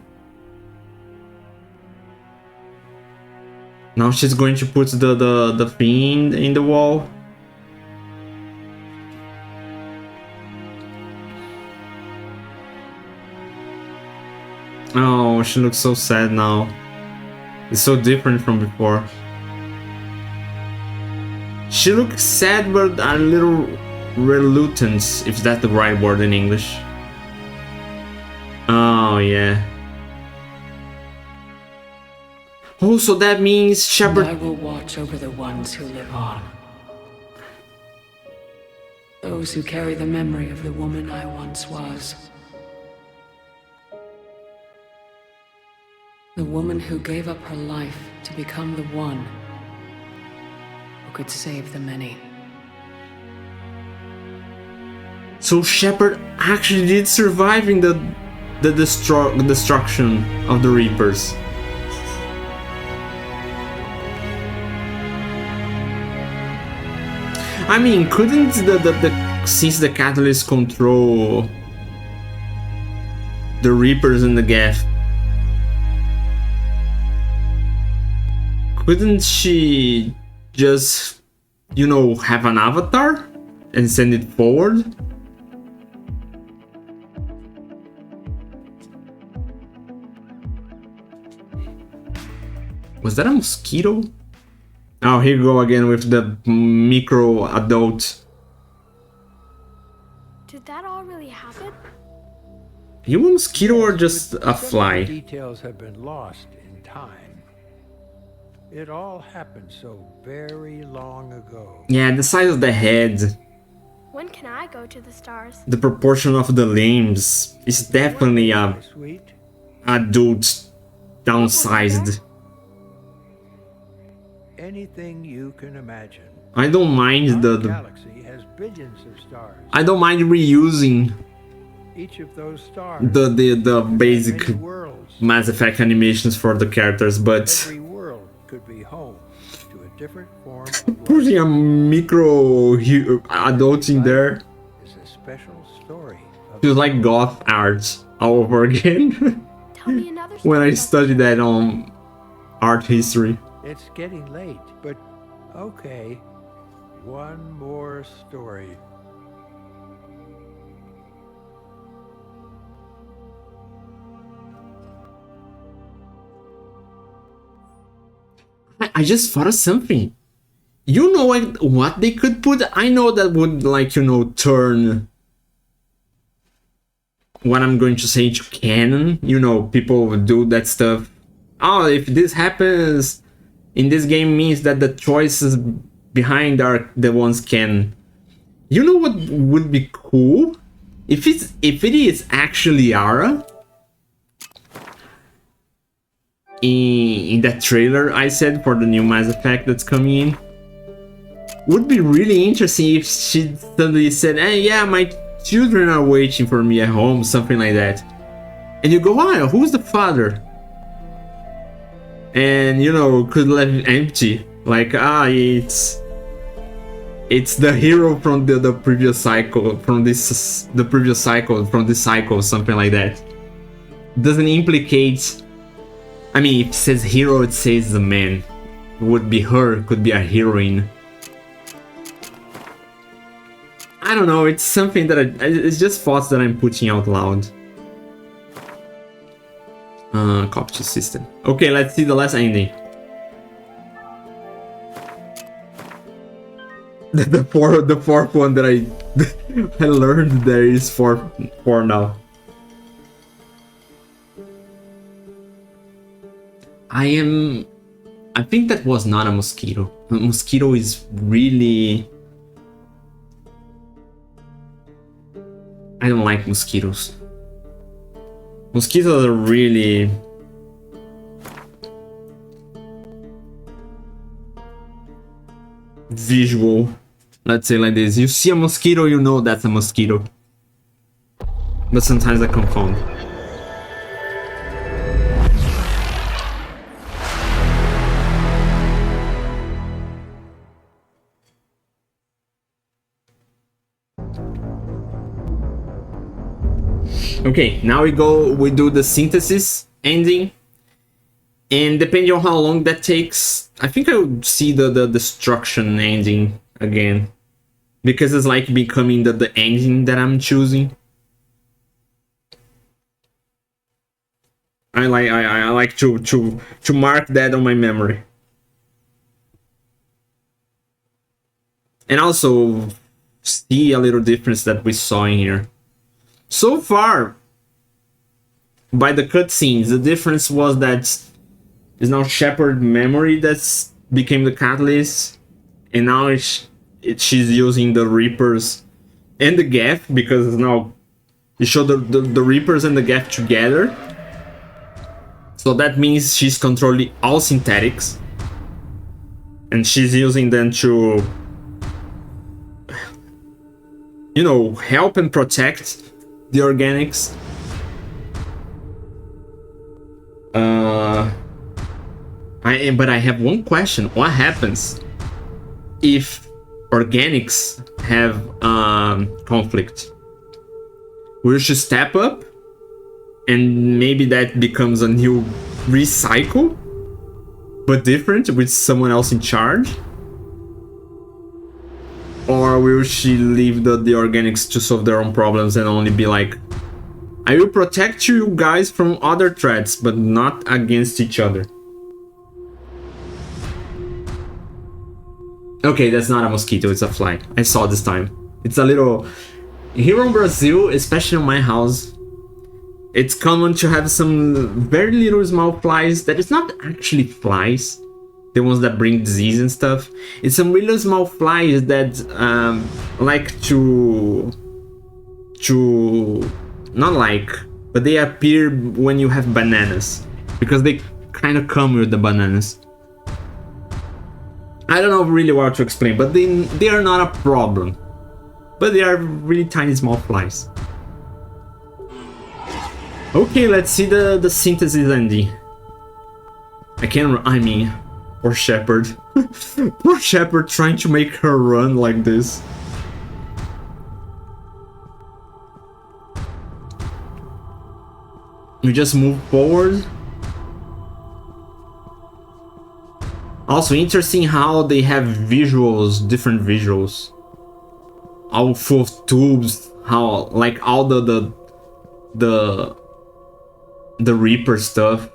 Now she's going to put the thing in the wall. Oh, she looks so sad now. It's so different from before. She looks sad but a little reluctant, if that's the right word in English. Oh, yeah. Oh, so that means And I Shepard... will watch over the ones who live on. Those who carry the memory of the woman I once was. The woman who gave up her life to become the one who could save the many. So Shepard actually did survive in the destruction of the Reapers. I mean, couldn't since the Catalyst control the Reapers and the Geth, couldn't she just, you know, have an avatar and send it forward? Was that a mosquito? Oh, here we go again with the micro adult. Did that all really happen? You a mosquito or just a Some of the fly? details have been lost in time. It all happened so very long ago. Yeah, the size of the head, When can I go to the stars? the proportion of the limbs is definitely My sweet, adult, downsized. Anything you can imagine. I don't mind Our the galaxy has billions of stars. I don't mind reusing Each of those stars the basic many worlds. Mass Effect animations for the characters, but Every world could be home to a different form of life. putting a micro adult in there Is a special story of feels like goth art all over again. Tell me another story When I about studied that on art history. It's getting late, but okay. One more story. I just thought of something. You know what they could put? I know that would, like, you know, turn what I'm going to say to canon. You know, people do that stuff. Oh, if this happens in this game means that the choices behind are the ones canon. You know what would be cool? If it is actually Yara in that trailer I said for the new Mass Effect that's coming in. Would be really interesting if she suddenly said, hey, yeah, my children are waiting for me at home, something like that. And you go, why? Who's the father? And, you know, could leave empty. Like, it's the hero from the previous cycle, from this cycle, something like that. Doesn't implicate. I mean, if it says hero, it says the man. It would be her, could be a heroine. I don't know, it's something that it's just thoughts that I'm putting out loud. Copy system. Okay, let's see the last ending. The fourth one that I learned there is four now. I think that was not a mosquito. A mosquito is really... I don't like mosquitoes. Mosquitoes are really... visual. Let's say like this. You see a mosquito, you know that's a mosquito. But sometimes I confound. Okay, now we do the synthesis ending, and depending on how long that takes, I think I would see the destruction ending again, because it's like becoming the ending that I'm choosing. I like to mark that on my memory, and also see a little difference that we saw in here. So far, by the cutscenes, the difference was that it's now Shepard memory that's became the catalyst, and now she's using the Reapers and the Geth, because now you show the Reapers and the Geth together. So that means she's controlling all synthetics, and she's using them to, you know, help and protect the organics. But I have one question. What happens if organics have conflict? Will she step up and maybe that becomes a new recycle, but different, with someone else in charge? Or will she leave the organics to solve their own problems and only be like, I will protect you guys from other threats, but not against each other? Okay, that's not a mosquito, it's a fly. I saw this time. It's a little... Here in Brazil, especially in my house, it's common to have some very little small flies that is not actually flies. The ones that bring disease and stuff. It's some really small flies that like to not like, but they appear when you have bananas, because they kind of come with the bananas. I don't know really what to explain, but they are not a problem. But they are really tiny small flies. Okay, let's see the synthesis ending. I mean, poor Shepard. Poor Shepard trying to make her run like this. We just move forward. Also interesting how they have visuals, different visuals. All full of tubes, how like all the Reaper stuff.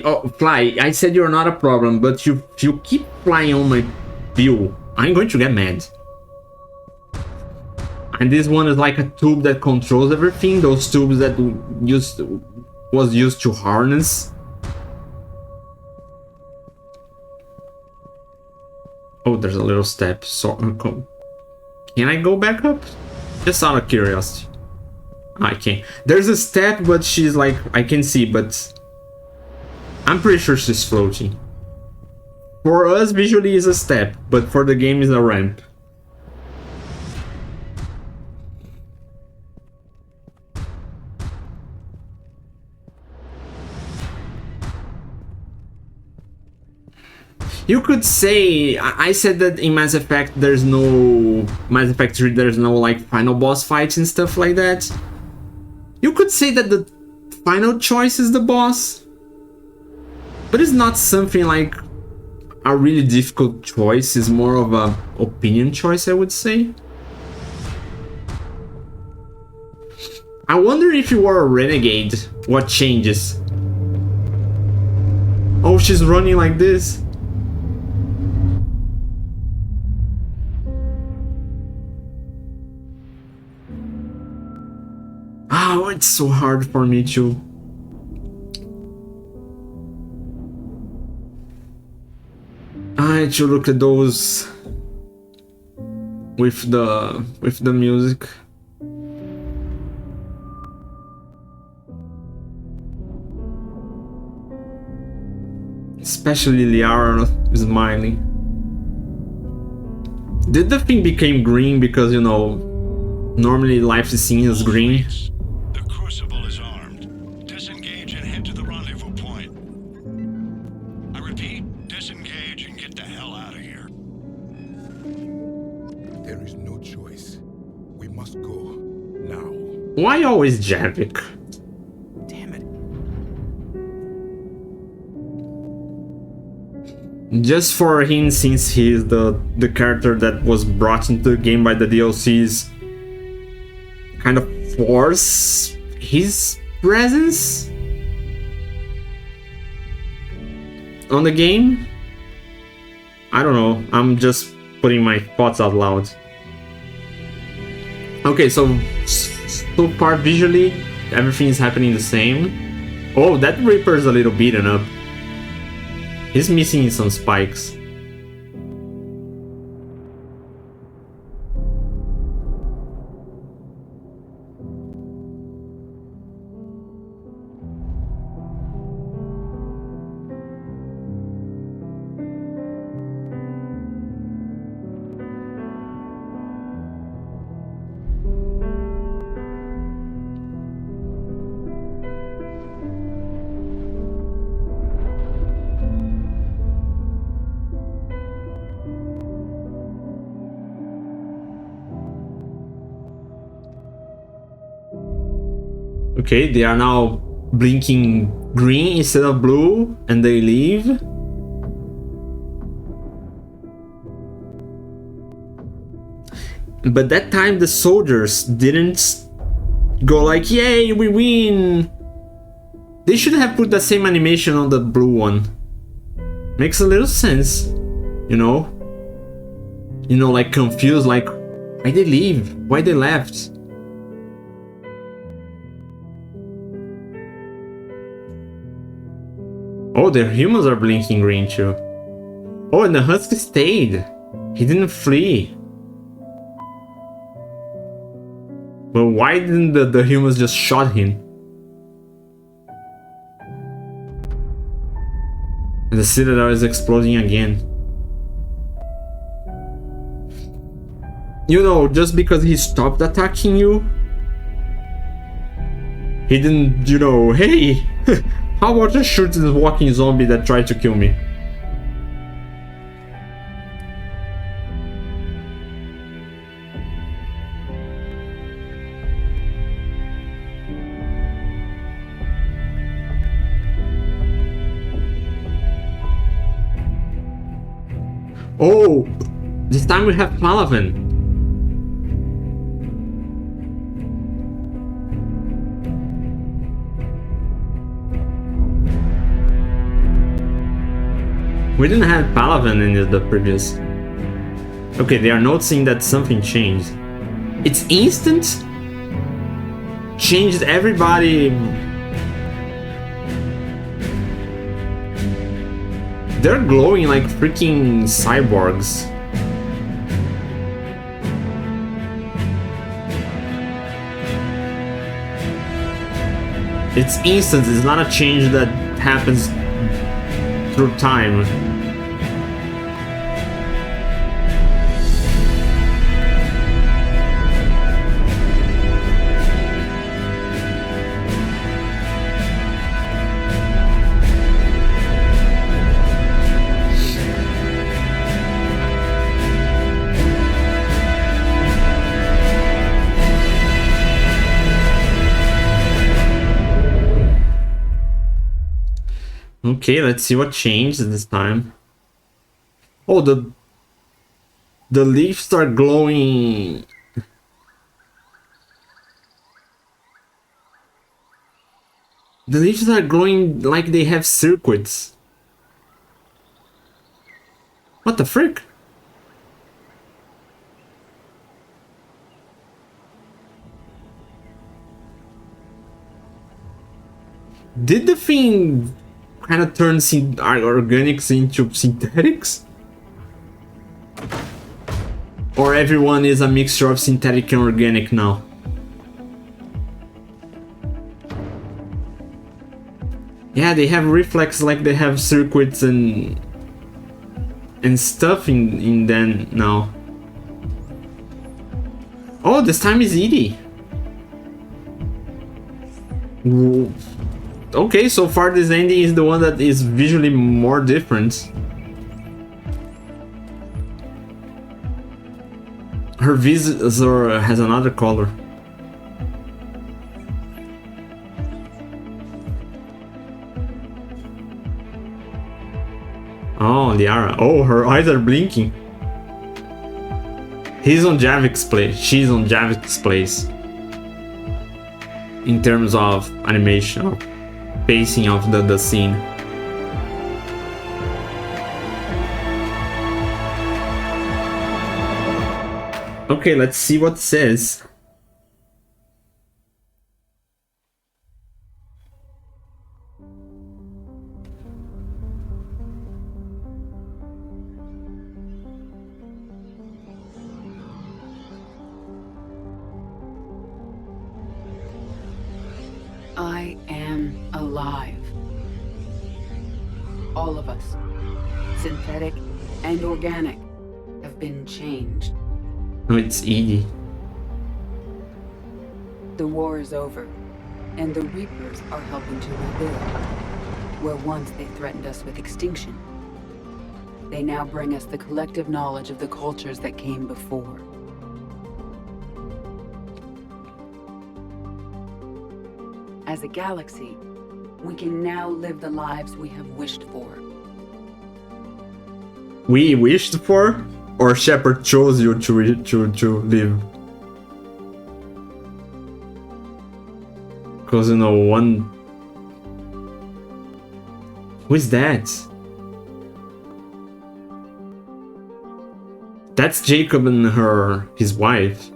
Oh, Fly, I said you're not a problem, but you keep flying on my view, I'm going to get mad. And this one is like a tube that controls everything, those tubes that was used to harness. Oh, there's a little step. So, can I go back up? Just out of curiosity. I can't. There's a step, but she's like, I can see, but I'm pretty sure she's floating. For us, visually is a step, but for the game is a ramp. You could say, I said that in Mass Effect there's no, Mass Effect 3 there's no like final boss fights and stuff like that. You could say that the final choice is the boss, but it's not something like a really difficult choice, it's more of a opinion choice, I would say. I wonder if you are a renegade, what changes? Oh, she's running like this. Oh, it's so hard for me to... I had to look at those with the music. Especially Liara smiling. Did the thing become green because, you know, normally life is seen as green? The Crucible is armed. Disengage and head to the rendezvous point. I repeat, disengage and get the hell out of here. There is no choice. We must go now. Why always Javik? Damn it. Just for him, since he's the character that was brought into the game by the DLCs, kind of force his presence on the game. I don't know, I'm just putting my thoughts out loud. Okay, so far visually everything is happening the same. Oh, that Reaper is a little beaten up. He's missing some spikes. Okay, they are now blinking green instead of blue, and they leave. But that time the soldiers didn't go like, yay, we win! They should have put the same animation on the blue one. Makes a little sense, you know? You know, like confused, like, why they leave? Why they left? Oh, the humans are blinking green too. Oh, and the Husky stayed. He didn't flee. But why didn't the humans just shot him? And the Citadel is exploding again. You know, just because he stopped attacking you, he didn't, you know, hey, how about just shoot this walking zombie that tried to kill me? Oh, this time we have Palaven. We didn't have Palaven in the previous. Okay, they are noticing that something changed. It's instant? Changed everybody. They're glowing like freaking cyborgs. It's instant, it's not a change that happens through time. Okay, let's see what changed this time. Oh, the leaves are glowing. The leaves are glowing like they have circuits. What the frick? Did the thing kind of turn organics into synthetics? Or everyone is a mixture of synthetic and organic now? Yeah, they have reflex like they have circuits and stuff in them now. Oh, this time is Edie. Whoa. Okay, so far this ending is the one that is visually more different. Her visor has another color. Oh, Liara. Oh, her eyes are blinking. He's on Javik's place. She's on Javik's place. In terms of animation. Pacing of the scene. Okay, let's see what it says. I am alive. All of us, synthetic and organic, have been changed. No, it's Edie. The war is over, and the Reapers are helping to rebuild. Where once they threatened us with extinction, they now bring us the collective knowledge of the cultures that came before. As a galaxy, we can now live the lives we have wished for. We wished for? Or Shepard chose you to live? Because, you know, one... Who is that? That's Jacob and his wife.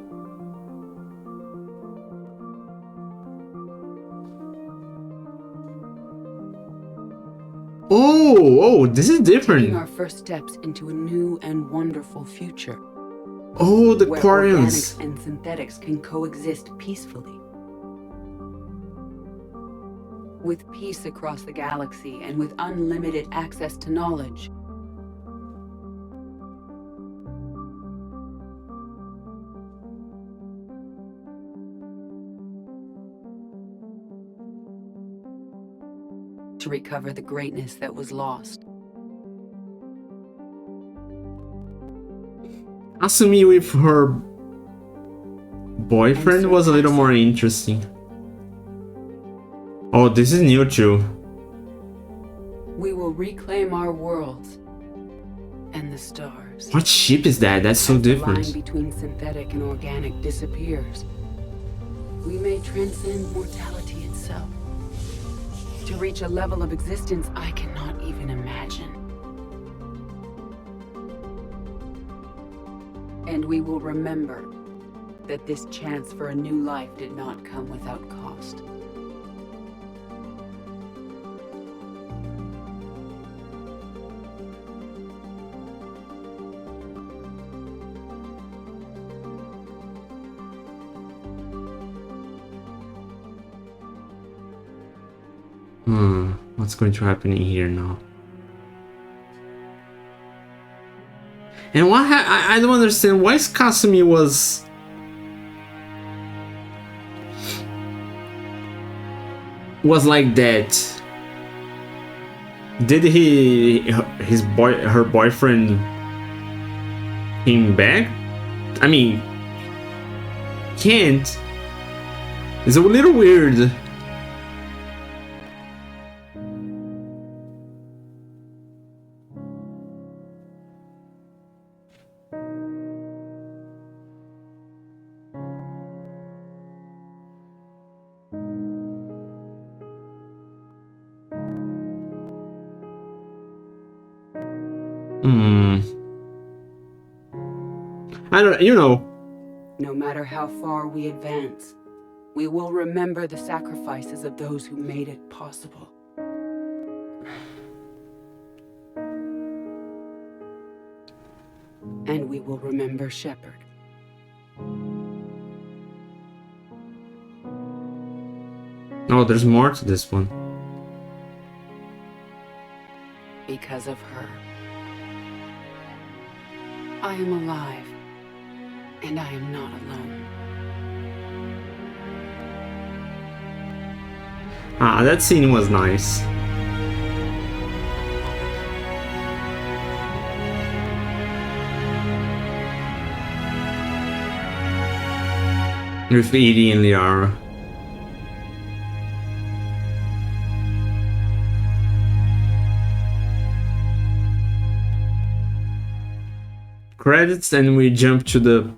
Oh, this is different. Taking our first steps into a new and wonderful future. Oh, the where Quarians. Organics and synthetics can coexist peacefully. With peace across the galaxy and with unlimited access to knowledge, to recover the greatness that was lost. Asumi with her boyfriend was a little more interesting. Oh, this is new too. We will reclaim our worlds and the stars. What ship is that? That's so As the line different. between synthetic and organic disappears, we may transcend mortality itself to reach a level of existence I cannot even imagine. And we will remember that this chance for a new life did not come without cost. What's going to happen in here now? And what I don't understand why Kasumi was like that. Did her boyfriend came back? I mean, can't. It's a little weird. I don't, No matter how far we advance, we will remember the sacrifices of those who made it possible. And we will remember Shepard. Oh, there's more to this one. Because of her, I am alive, and I am not alone. Ah, that scene was nice. With Edie and Liara. Credits and we jump to the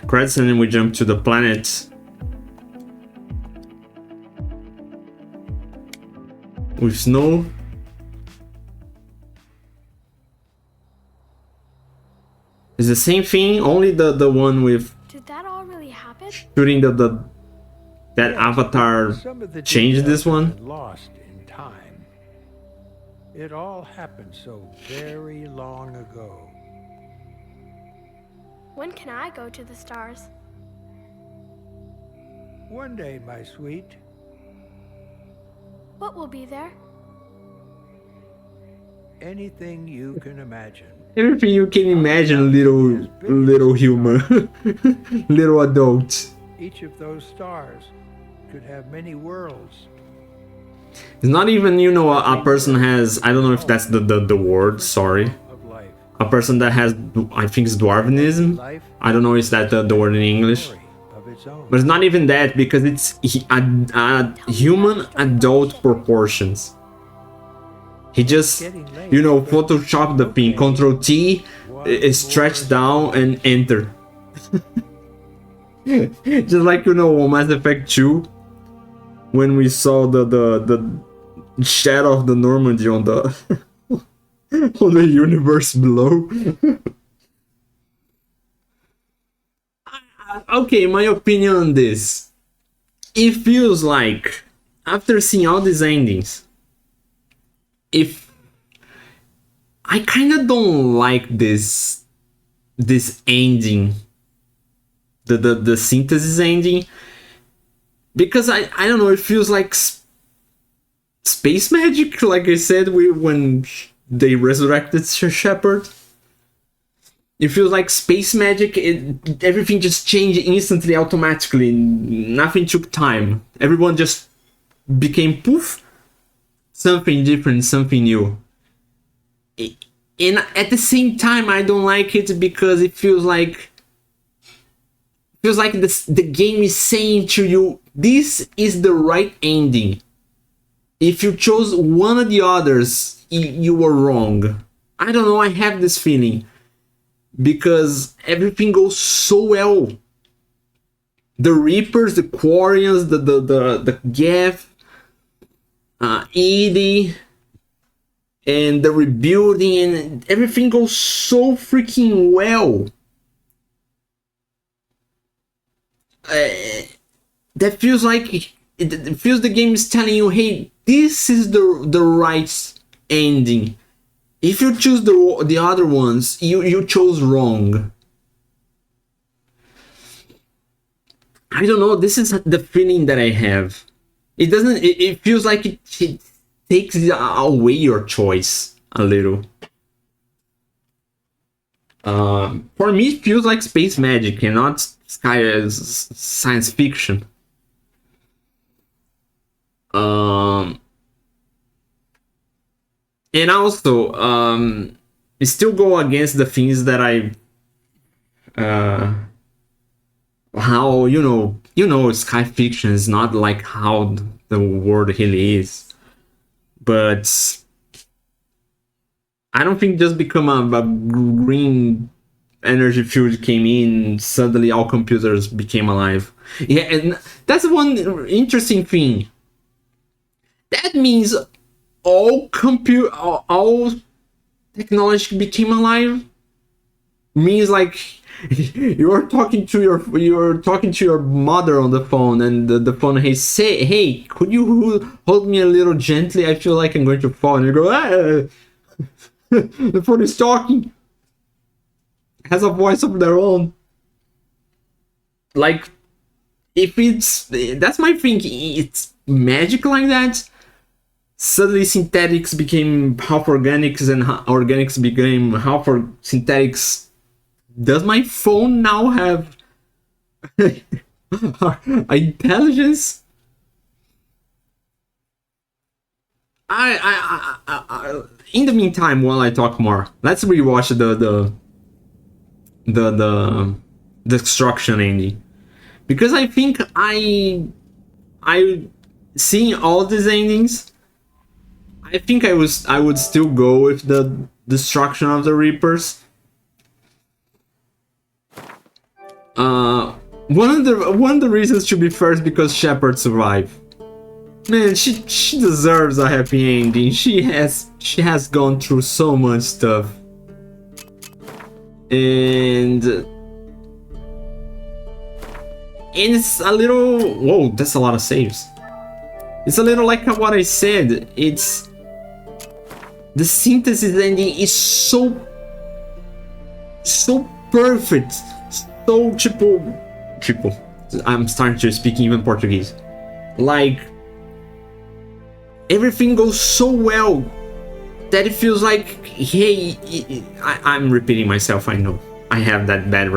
credits and then we jump to the planet with snow. It's the same thing, only the one with Did that all really happen? shooting that Yes, avatar some of the changed details this have one. been lost in time. It all happened so very long ago. When can I go to the stars? One day, my sweet, What will be there? anything you can imagine. Everything you can imagine, little human, little adult. Each of those stars could have many worlds. It's not even, a person has, I don't know if that's the word, sorry. Of life. A person that has, I think it's dwarvenism. Life I don't know if that's the word in English. story of its own. But it's not even that, because it's human adult proportions. He just, Photoshop the thing, Ctrl T, stretch down and enter. Just like, on Mass Effect 2, when we saw the shadow of the Normandy on the on the universe below. Okay, my opinion on this. It feels like, after seeing all these endings, if I kind of don't like this ending, the synthesis ending, because I don't know, it feels like space magic, like I said, when they resurrected Shepard. It feels like space magic. Everything just changed instantly, automatically. Nothing took time. Everyone just became poof, something different, something new. And at the same time, I don't like it because it feels like the game is saying to you, this is the right ending. If you chose one of the others, you were wrong. I don't know, I have this feeling. Because everything goes so well. The Reapers, the Quarians, the Geth, Edie, and the rebuilding, and everything goes so freaking well. That feels like it feels the game is telling you, hey, this is the right ending. If you choose the other ones, you chose wrong. I don't know, this is the feeling that I have. It doesn't, it feels like it takes away your choice a little. For me, it feels like space magic and not science fiction. And also, it still go against the things that how you know sci fiction is not like how the world really is. But I don't think just become a green energy field came in, suddenly all computers became alive. Yeah, and that's one interesting thing. That means all technology became alive. Means like you're talking to your mother on the phone, and the phone hey, could you hold me a little gently? I feel like I'm going to fall. And you go, ah! The phone is talking, has a voice of their own. Like, if that's my thing. It's magic like that. Suddenly synthetics became half organics and organics became half synthetics. Does my phone now have intelligence? I in the meantime, while I talk more, let's rewatch the destruction ending, because I think I seeing all these endings, I think I would still go with the destruction of the Reapers. One of the reasons to be first because Shepard survived. Man, she deserves a happy ending. She has gone through so much stuff, and it's a little, whoa, that's a lot of saves. It's a little like what I said. It's the synthesis ending is so perfect, so triple. I'm starting to speak even Portuguese. Like, everything goes so well that it feels like, hey, I'm repeating myself. I know I have that bad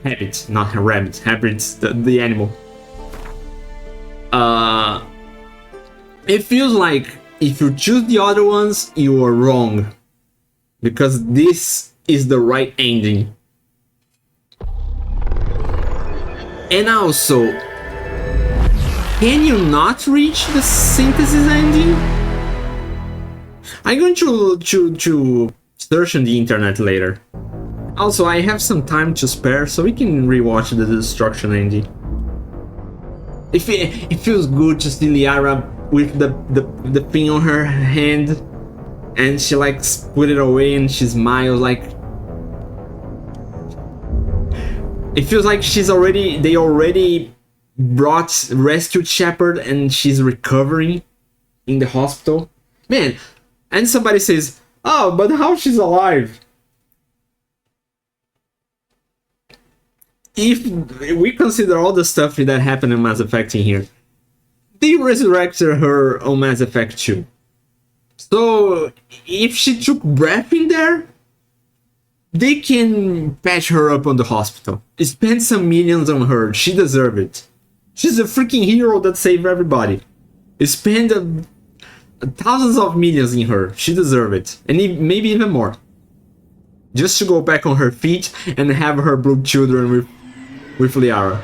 habit, not a rabbit, habits, the animal. It feels like if you choose the other ones, you are wrong, because this is the right ending. And also, can you not reach the synthesis ending? I'm going to search on the internet later. Also, I have some time to spare, so we can rewatch the destruction ending. It feels good to see Liara with the thing on her hand, and she like put it away and she smiles. Like, it feels like they already rescued Shepard and she's recovering in the hospital. Man, and somebody says, oh, but how she's alive? If we consider all the stuff that happened in Mass Effect in here, they resurrected her on Mass Effect 2. So if she took breath in there, they can patch her up on the hospital. Spend some millions on her. She deserves it. She's a freaking hero that saved everybody. Spend thousands of millions in her. She deserves it. And maybe even more. Just to go back on her feet and have her blood children with Liara.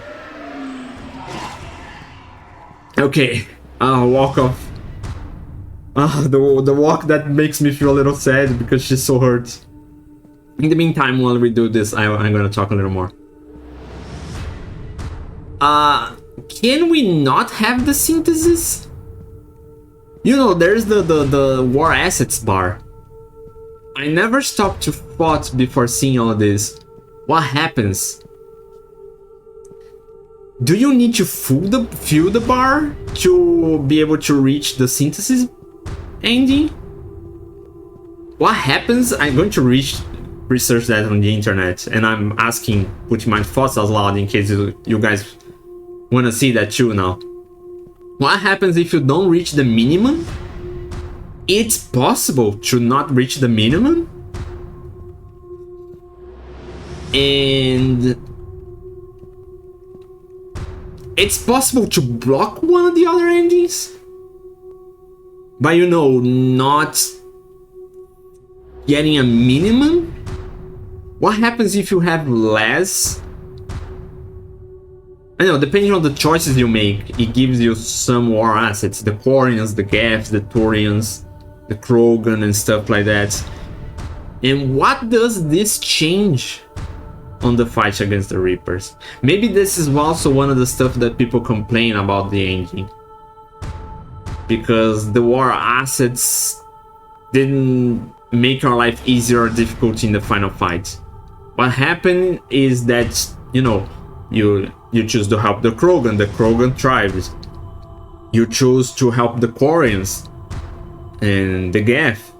Okay, walk off. The walk that makes me feel a little sad because she's so hurt. In the meantime, while we do this, I'm gonna talk a little more. Can we not have the synthesis? You know, there's the war assets bar. I never stopped to thought before seeing all this. What happens? Do you need to fill the bar to be able to reach the synthesis ending? What happens? I'm going to research that on the internet, and I'm asking, putting my thoughts out loud in case you guys want to see that too now. What happens if you don't reach the minimum? It's possible to not reach the minimum, and it's possible to block one of the other endings by, you know, not getting a minimum. What happens if you have less? I know, depending on the choices you make, it gives you some war assets. The Quarians, the Geths, the Turians, the Krogan and stuff like that. And what does this change on the fight against the Reapers? Maybe this is also one of the stuff that people complain about the engine. Because the war assets didn't make our life easier or difficult in the final fight. What happened is that, you know, you choose to help the Krogan tribes. You choose to help the Quarians and the Geth.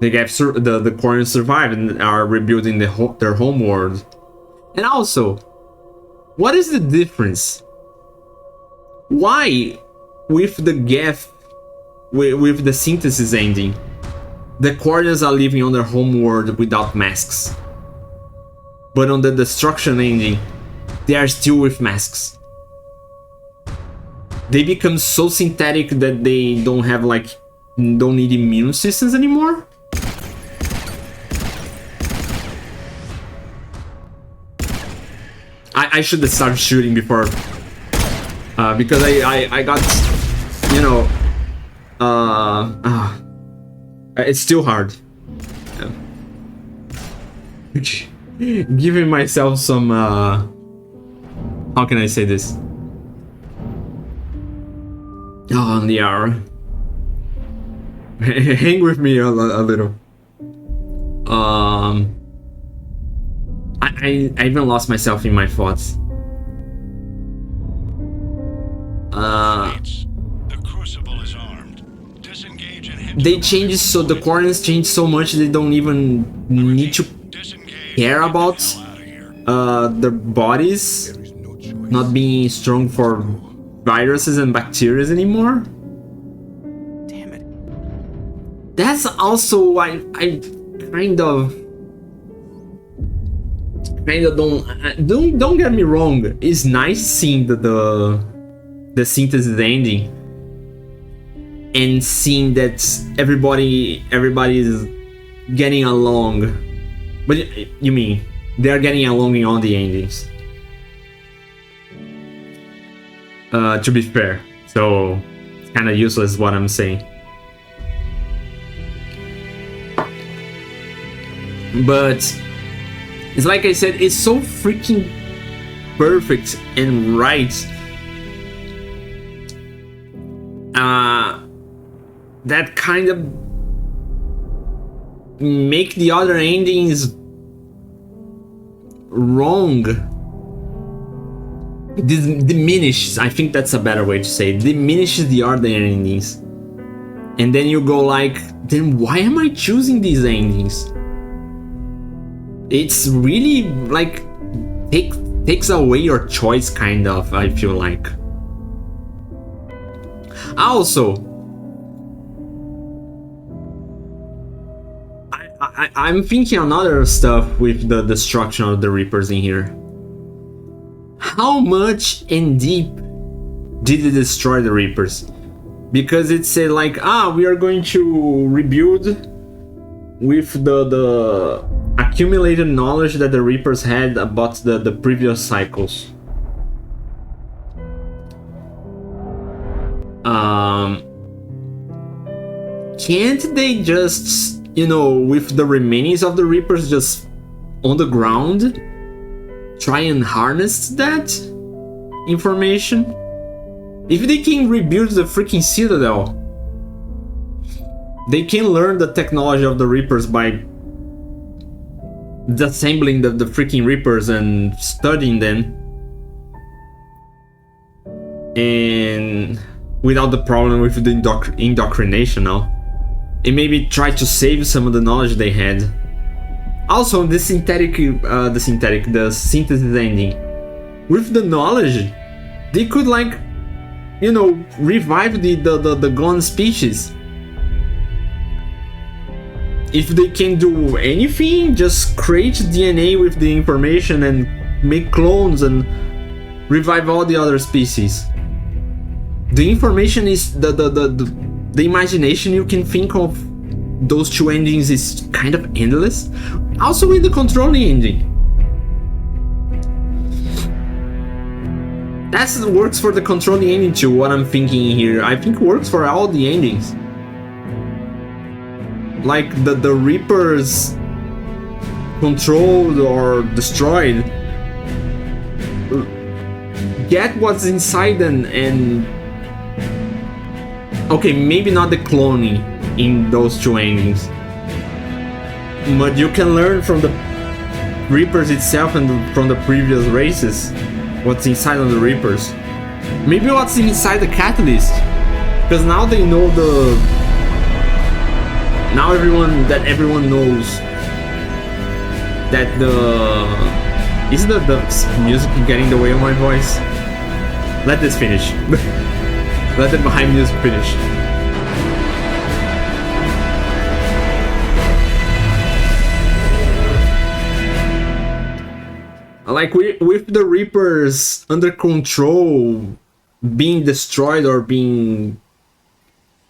The Quarians survived and are rebuilding their home world. And also, what is the difference? Why, with the Geth, with the synthesis ending, the Quarians are living on their home world without masks, but on the destruction ending, they are still with masks? They become so synthetic that they don't have, like, don't need immune systems anymore? I should have started shooting before, because I got, you know, it's still hard. Yeah. Giving myself some, how can I say this? Oh, on the hour. Hang with me a little. I even lost myself in my thoughts. The Crucible is armed. Disengage and hit. They changed, so the Quarians changed so much they don't even need to care about their bodies not being strong for viruses and bacteria anymore. Damn it. That's also why I kind of don't get me wrong. It's nice seeing the synthesis ending and seeing that everybody is getting along. But you mean they're getting along in all the endings? To be fair, so it's kind of useless what I'm saying. But it's like I said, it's so freaking perfect and right. That kind of make the other endings wrong. Diminishes, I think that's a better way to say it. Diminishes the other endings. And then you go like, then why am I choosing these endings? It's really like takes away your choice, kind of, I feel like. Also, I'm thinking another stuff with the destruction of the Reapers in here. How much and deep did it destroy the Reapers? Because it said like, we are going to rebuild with the accumulated knowledge that the Reapers had about the previous cycles. Can't they just, with the remains of the Reapers just on the ground, try and harness that information? If they can rebuild the freaking Citadel, they can learn the technology of the Reapers by disassembling the freaking Reapers and studying them, and without the problem with the indoctrination now, and maybe try to save some of the knowledge they had. Also, the synthesis ending, with the knowledge, they could revive the gone species. If they can do anything, just create DNA with the information and make clones and revive all the other species. The information is the imagination you can think of those two endings is kind of endless. Also in the controlling ending, that works for the controlling ending too. What I'm thinking here, I think works for all the endings. Like the Reapers controlled or destroyed, get what's inside them, and okay, maybe not the cloning in those two endings, but you can learn from the Reapers itself and from the previous races what's inside of the Reapers. Maybe what's inside the Catalyst, because now they know everyone knows that isn't the music getting in the way of my voice? Let this finish. Let the behind music finish. Like with the Reapers under control, being destroyed or being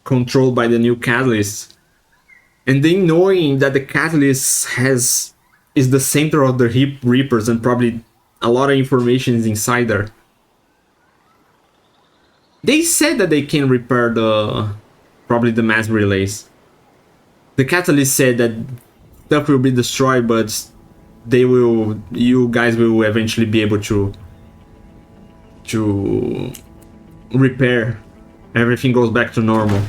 controlled by the new Catalyst, and then knowing that the Catalyst is the center of the Reapers and probably a lot of information is inside there. They said that they can repair probably the mass relays. The Catalyst said that stuff will be destroyed, but you guys will eventually be able to repair. Everything goes back to normal.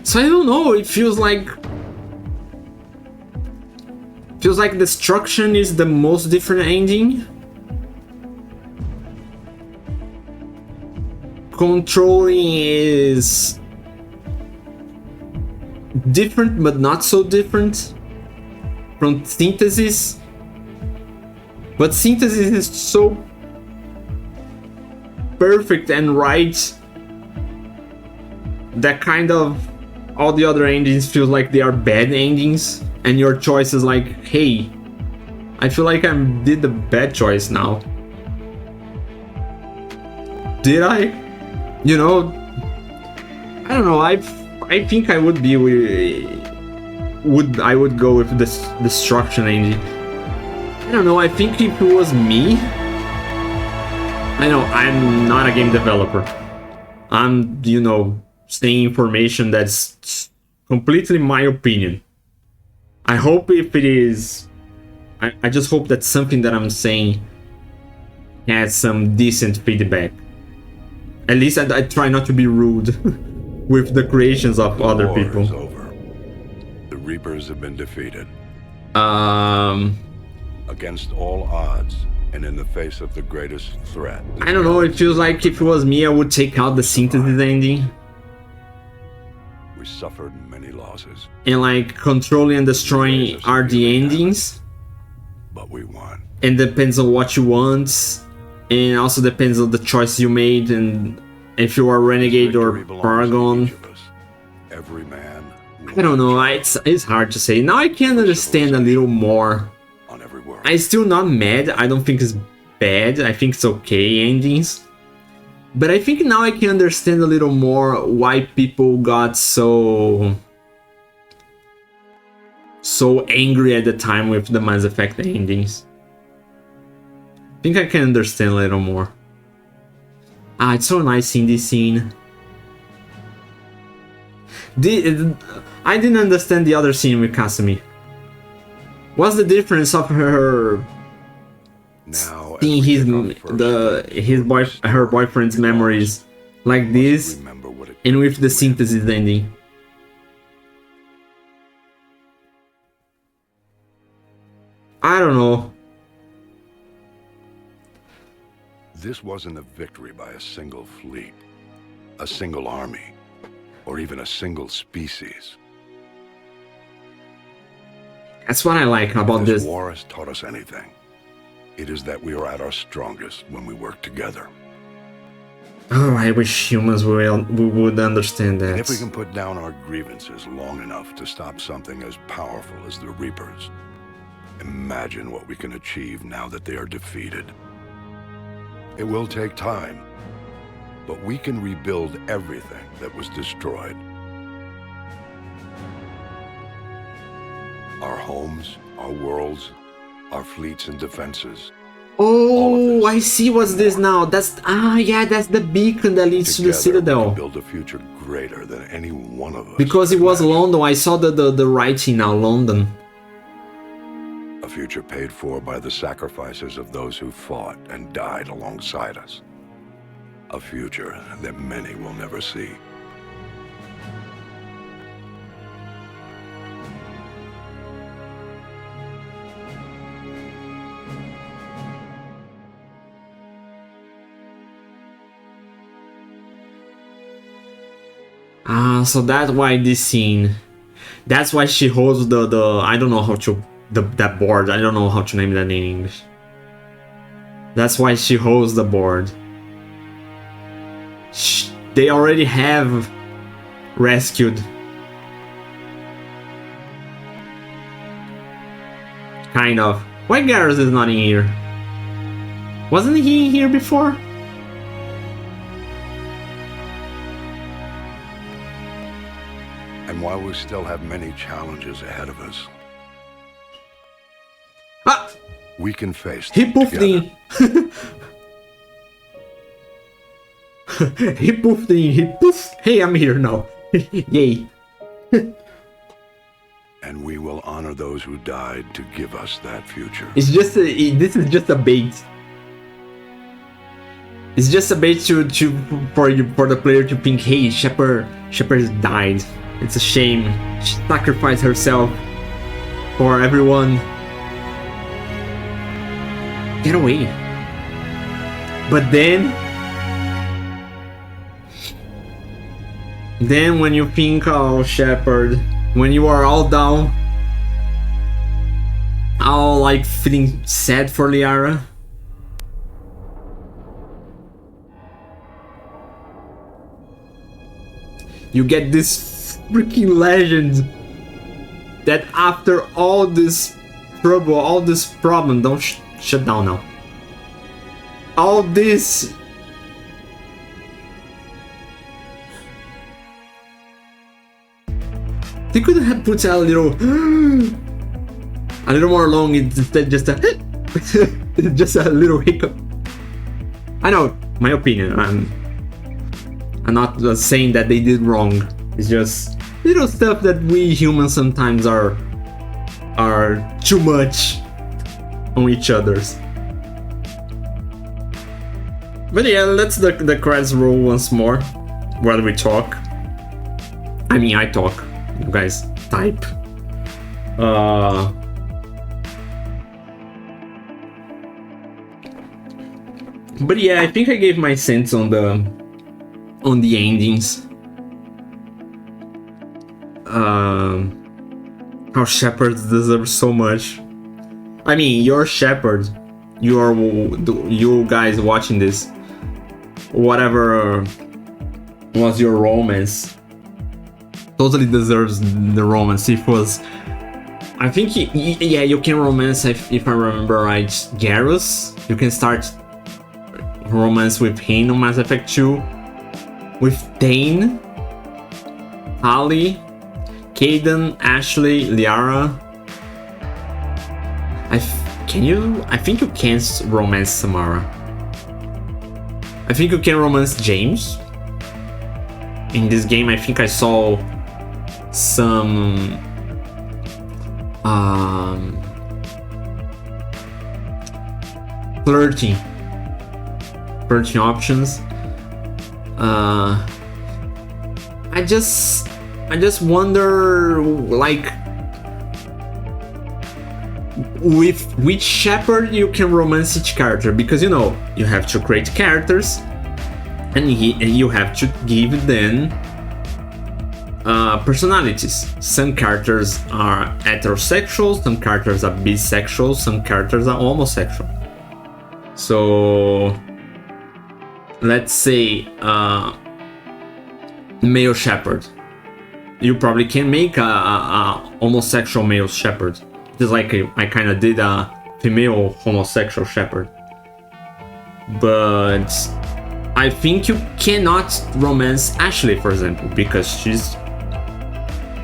So I don't know, it feels like destruction is the most different ending. Controlling is different but not so different from synthesis. But synthesis is so perfect and right that kind of all the other endings feel like they are bad endings, and your choice is like, hey, I feel like I did the bad choice now. Did I? I don't know. I think I would be I would go with this destruction ending. I don't know. I think if it was me, I know I'm not a game developer. I'm saying information that's completely my opinion. I hope if it is, I just hope that something that I'm saying has some decent feedback. At least I try not to be rude with the creations of other people. War is over. The Reapers have been defeated. Against all odds, and in the face of the greatest threat. I don't know, it feels like if it was me, I would take out the synthesis ending. We suffered many losses. And controlling and destroying are the endings. But we won. And depends on what you want. and also depends on the choice you made and if you are renegade or paragon. Every man. I don't know. It's hard to say. Now I can understand a little more. On every word. I'm still not mad. I don't think it's bad. I think it's okay endings. But I think now I can understand a little more why people got so angry at the time with the Mass Effect endings. I think I can understand a little more. Ah, it's so nice seeing this scene. I didn't understand the other scene with Kasumi. What's the difference of her Now, seeing her boyfriend's memories like this and with the synthesis ending? I don't know. This wasn't a victory by a single fleet, a single army, or even a single species. That's what I like about this. This war has taught us anything. It is that we are at our strongest when we work together. Oh, I wish humans would understand that. And if we can put down our grievances long enough to stop something as powerful as the Reapers, imagine what we can achieve now that they are defeated. It will take time, but we can rebuild everything that was destroyed. Our homes, our worlds, our fleets and defenses. Oh, I see what's this now. That's yeah, that's the beacon that leads to the Citadel. We can build a future greater than any one of us. Because it was London, I saw the writing now, London. A future paid for by the sacrifices of those who fought and died alongside us. A future that many will never see. Ah, so that's why this scene. That's why she holds the I don't know how to that board. I don't know how to name that in English. That's why she holds the board. They already have rescued. Kind of. Why Garrus is not in here? Wasn't he in here before? And while we still have many challenges ahead of us, we can face them He poofed in. He poofed in. He poofed. Hey, I'm here now. Yay. And we will honor those who died to give us that future. It's just this is just a bait. It's just a bait for the player to think, hey, Shepard died. It's a shame. She sacrificed herself for everyone. Get away. But then when you think, oh, Shepard, when you are all down, all like feeling sad for Liara. You get this freaking legend that after all this trouble, all this problem, don't shut down now. All this. They could have put a little more long instead, just a just a little hiccup. I know, my opinion. I'm not saying that they did wrong. It's just little stuff that we humans sometimes are too much on each other's. But yeah, let's the credits roll once more while we talk. I mean, I talk. You guys type. But yeah, I think I gave my sense on the endings. How Shepard deserves so much. I mean, you're Shepard. you guys watching this, whatever was your romance, totally deserves the romance. If was, I think, yeah, you can romance, if I remember right, Garrus. You can start romance with him on Mass Effect 2, with Dane, Ali, Kaidan, Ashley, Liara. I think you can romance Samara. I think you can romance James. In this game, I think I saw some flirting options. I just wonder, like, with which Shepard you can romance each character, because you know you have to create characters and you have to give them personalities. Some characters are heterosexual, some characters are bisexual, some characters are homosexual. So let's say male Shepard, you probably can make a homosexual male Shepard, just like I kind of did a female homosexual Shepard. But I think you cannot romance Ashley, for example, because she's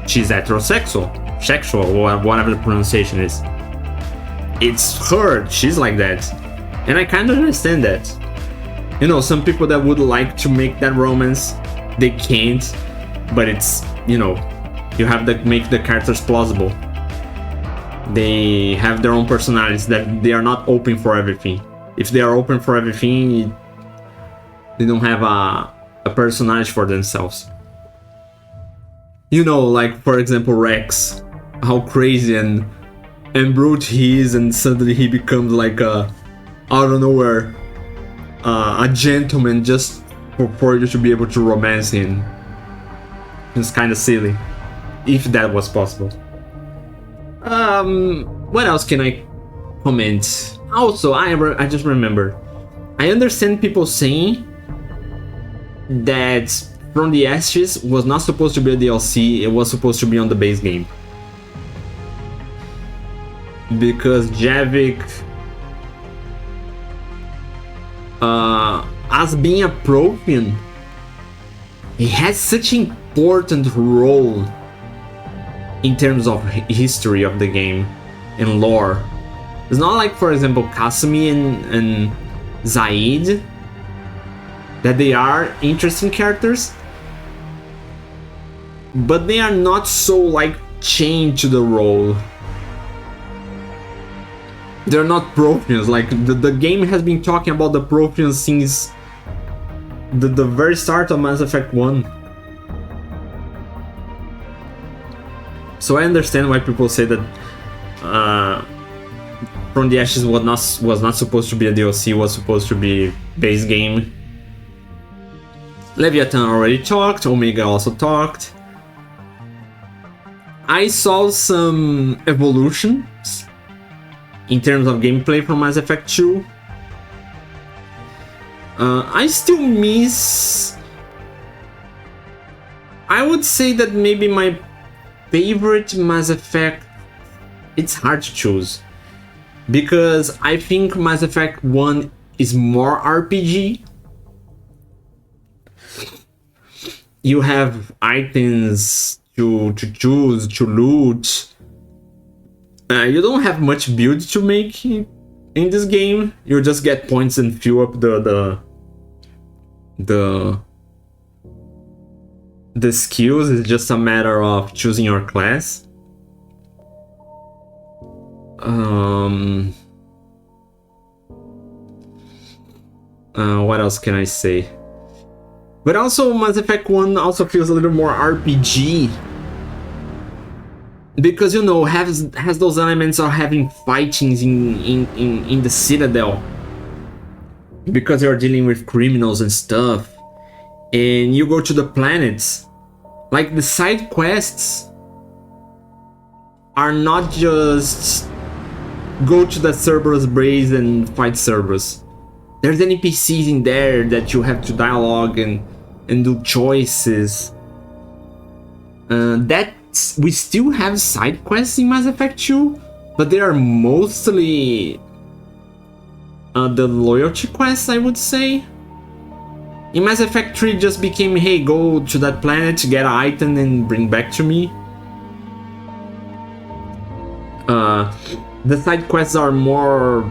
heterosexual, sexual, or whatever the pronunciation is. It's her, she's like that, and I kind of understand that. You know, some people that would like to make that romance, they can't, but it's, you know, you have to make the characters plausible. They have their own personalities, that they are not open for everything. If they are open for everything, they don't have a personality for themselves. You know, like, for example, Rex, how crazy and brute he is, and suddenly he becomes like a, out of nowhere, a gentleman just for you to be able to romance him. It's kind of silly, if that was possible. What else can I comment? Also, I just remembered, I understand people saying that From the Ashes was not supposed to be a DLC, it was supposed to be on the base game. Because Javik, as being a Prothean, he has such an important role in terms of history of the game and lore. It's not like, for example, Kasumi and Zaid, that they are interesting characters, but they are not so, like, chained to the role. They're not Protheans. Like, the game has been talking about the Protheans since the very start of Mass Effect 1. So I understand why people say that From the Ashes was not supposed to be a DLC, was supposed to be base game. Leviathan already talked, Omega also talked. I saw some evolutions in terms of gameplay from Mass Effect 2. I still miss... I would say that maybe my favorite Mass Effect... It's hard to choose, because I think Mass Effect 1 is more RPG. You have items to choose, to loot. You don't have much build to make in this game. You just get points and fill up the skills. It's just a matter of choosing your class. What else can I say? But also, Mass Effect 1 also feels a little more RPG, because, you know, has those elements of having fightings in the Citadel, because you're dealing with criminals and stuff, and you go to the planets. Like, the side quests are not just go to the Cerberus base and fight Cerberus. There's NPCs in there that you have to dialogue and do choices. We still have side quests in Mass Effect 2, but they are mostly the loyalty quests, I would say. In Mass Effect 3 just became, hey, go to that planet, get an item and bring back to me. The side quests are more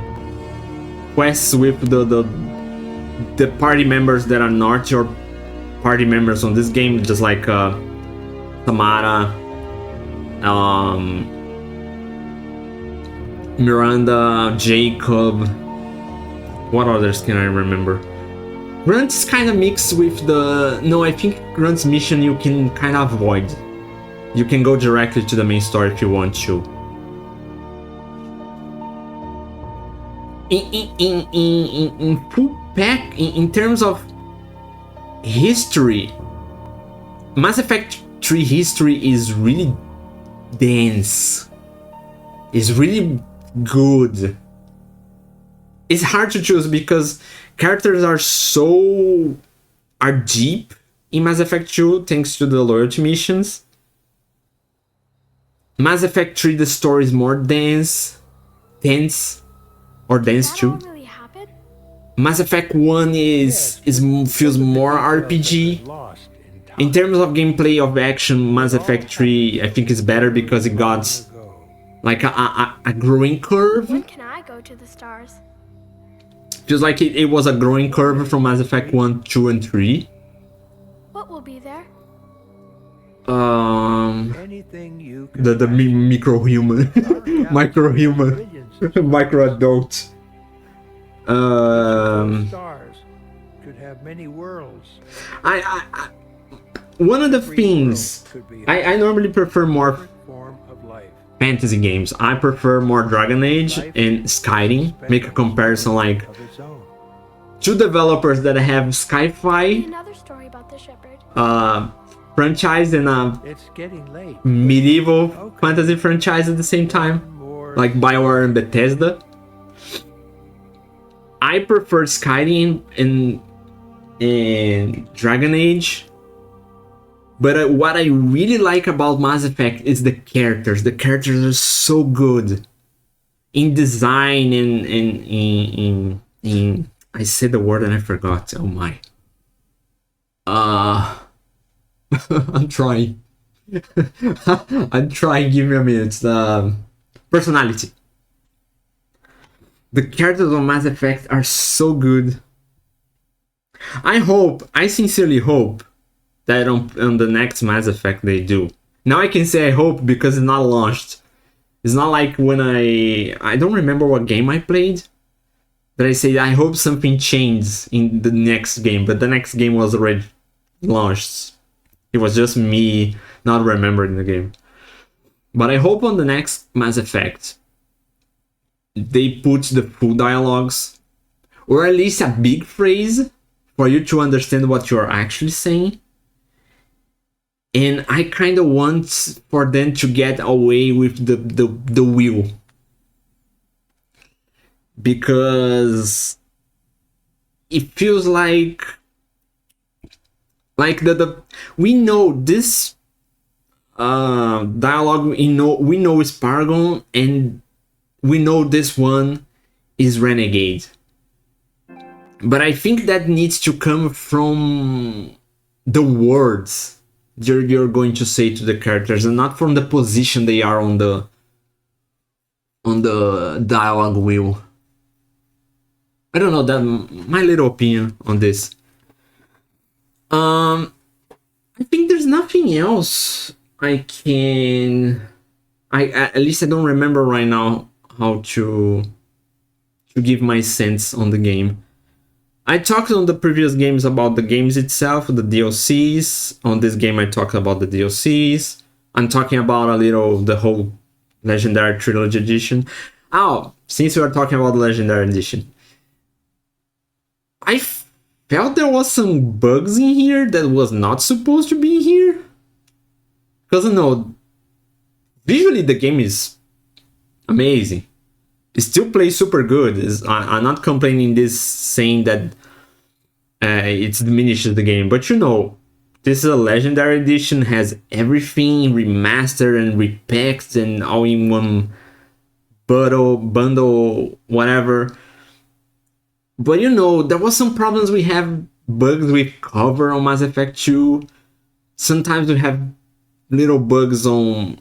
quests with the party members that are not your party members on this game, just like Samara, Miranda, Jacob. What others can I remember? Grunt's kind of mixed with the... No, I think Grunt's mission you can kind of avoid. You can go directly to the main story if you want to. In full pack, in terms of history, Mass Effect 3 history is really dense. It's really good. It's hard to choose because characters are deep in Mass Effect 2 thanks to the loyalty missions. Mass Effect 3 the story is more dense or dense too. Really happened? Mass Effect 1 feels more RPG. In terms of gameplay of action, Mass Effect 3 I think is better because it got like a growing curve. When can I go to the stars? Feels like it was a growing curve from Mass Effect 1, 2, and 3. What will be there? Anything you The micro-human. Micro-human. Micro-adult. Stars could have many worlds. One of the things I normally prefer more Form of life. fantasy games. I prefer more Dragon Age and Skyrim. Make a comparison like Of its own. two developers that have Sci-Fi Another story about the shepherd. franchise and a It's getting late. medieval fantasy franchise at the same time, like BioWare and Bethesda. I prefer Skyrim and Dragon Age. But what I really like about Mass Effect is the characters. The characters are so good in design and in I said the word and I forgot. Oh my. I'm trying. I'm trying. Give me a minute. Personality. The characters of Mass Effect are so good. I sincerely hope that on the next Mass Effect they do. Now I can say I hope because it's not launched. It's not like when I don't remember what game I played that I said I hope something changes in the next game, but the next game was already launched. It was just me not remembering the game. But I hope on the next Mass Effect they put the full dialogues, or at least a big phrase for you to understand what you're actually saying. And I kind of want for them to get away with the will, because it feels like we know this dialogue. We know it's Paragon, and we know this one is Renegade. But I think that needs to come from the words you're going to say to the characters, and not from the position they are on the dialogue wheel. I don't know, that my little opinion on this. I think there's nothing else at least I don't remember right now how to give my sense on the game. I talked on the previous games about the games itself, the DLCs. On this game I talked about the DLCs. I'm talking about a little the whole Legendary Trilogy Edition. Oh, since we are talking about the Legendary Edition, I felt there was some bugs in here that was not supposed to be here. Because visually the game is amazing. it still plays super good. I'm not complaining this saying that it diminishes the game, but you know, this is a legendary edition, has everything remastered and repacked and all in one bundle, whatever. But you know, there was some problems. We have bugs with cover on Mass Effect 2. Sometimes we have little bugs on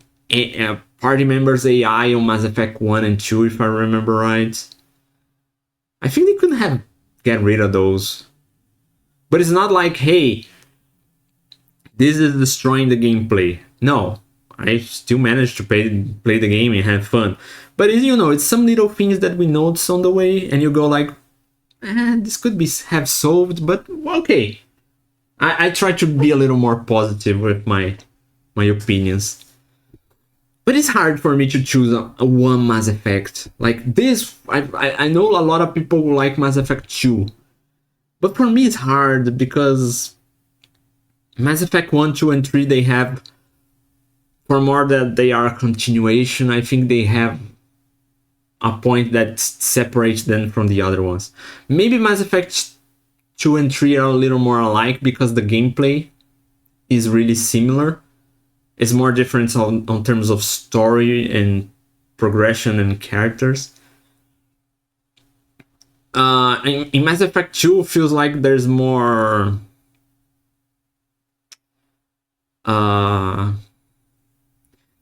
party members AI on Mass Effect 1 and 2, if I remember right. I think they could have get rid of those. But it's not like, hey, this is destroying the gameplay. No, I still managed to play the game and have fun. But you know, it's some little things that we notice on the way, and you go like, this could have solved, but okay. I try to be a little more positive with my opinions. But it's hard for me to choose a one Mass Effect. Like this, I know a lot of people who like Mass Effect 2. But for me it's hard because Mass Effect 1, 2, and 3, they have, for more that they are a continuation, I think they have a point that separates them from the other ones. Maybe Mass Effect 2 and 3 are a little more alike because the gameplay is really similar. It's more different on terms of story and progression and characters. In Mass Effect 2, feels like there's more...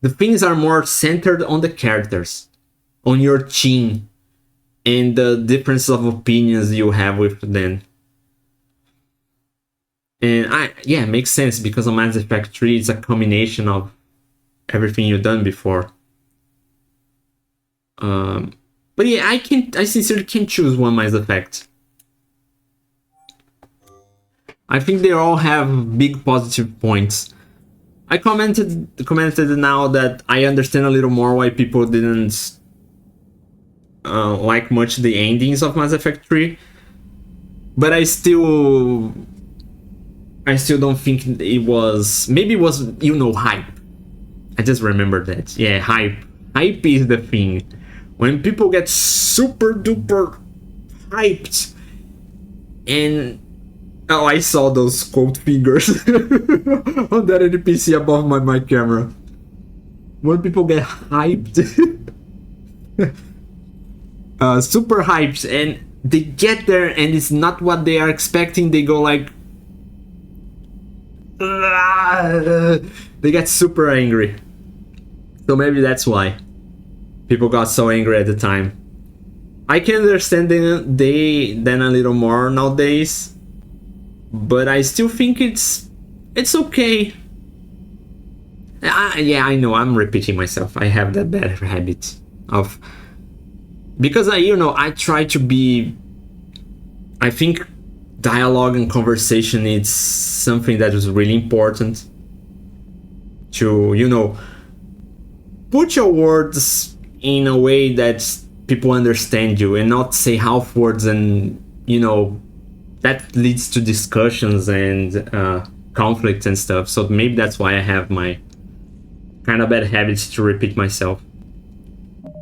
the things are more centered on the characters, on your team, and the difference of opinions you have with them. And yeah, it makes sense because on Mass Effect 3 it's a combination of everything you've done before. But yeah, I sincerely can't choose one Mass Effect. I think they all have big positive points. I commented now that I understand a little more why people didn't like much the endings of Mass Effect 3, but I still don't think it was. Maybe it was, you know, hype. I just remembered that. Yeah, hype. Hype is the thing. When people get super duper hyped, and oh, I saw those cold fingers on that NPC above my camera. When people get hyped, super hyped, and they get there and it's not what they are expecting, they go like, they get super angry. So maybe that's why people got so angry at the time. I can understand them a little more nowadays, but I still think it's okay. Yeah, I know I'm repeating myself. I have that bad habit of, because I try to be, I think dialogue and conversation is something that is really important to, put your words in a way that people understand you and not say half words, and that leads to discussions and conflicts and stuff. So maybe that's why I have my kind of bad habits to repeat myself.